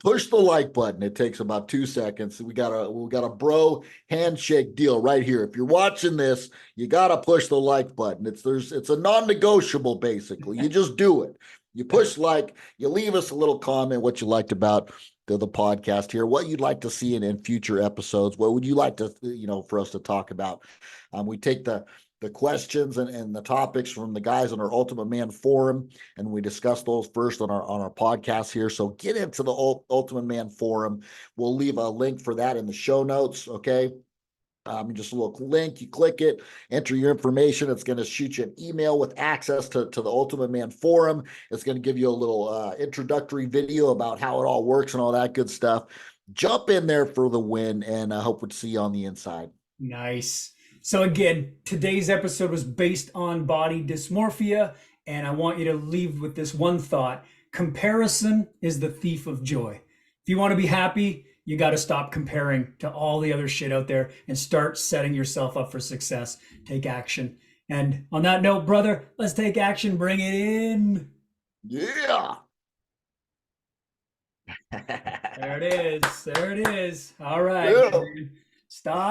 push the like button. It takes about 2 seconds. We got a bro handshake deal right here. If you're watching this, you gotta push the like button. It's a non-negotiable, basically. You just do it. You push like, you leave us a little comment what you liked about the podcast here, what you'd like to see in future episodes, what would you like to, for us to talk about. We take the questions and the topics from the guys on our Ultimate Man forum, and we discuss those first on our podcast here. So get into the Ultimate Man forum. We'll leave a link for that in the show notes. Okay. Just a little link, you click it, enter your information. It's going to shoot you an email with access to the Ultimate Man forum. It's going to give you a little introductory video about how it all works and all that good stuff. Jump in there for the win, and I hope to see you on the inside. Nice. So again, today's episode was based on body dysmorphia, and I want you to leave with this one thought. Comparison is the thief of joy. If you want to be happy, you got to stop comparing to all the other shit out there and start setting yourself up for success. Take action. And on that note, brother, let's take action. Bring it in. Yeah. There it is. There it is. All right. Yeah. Stop.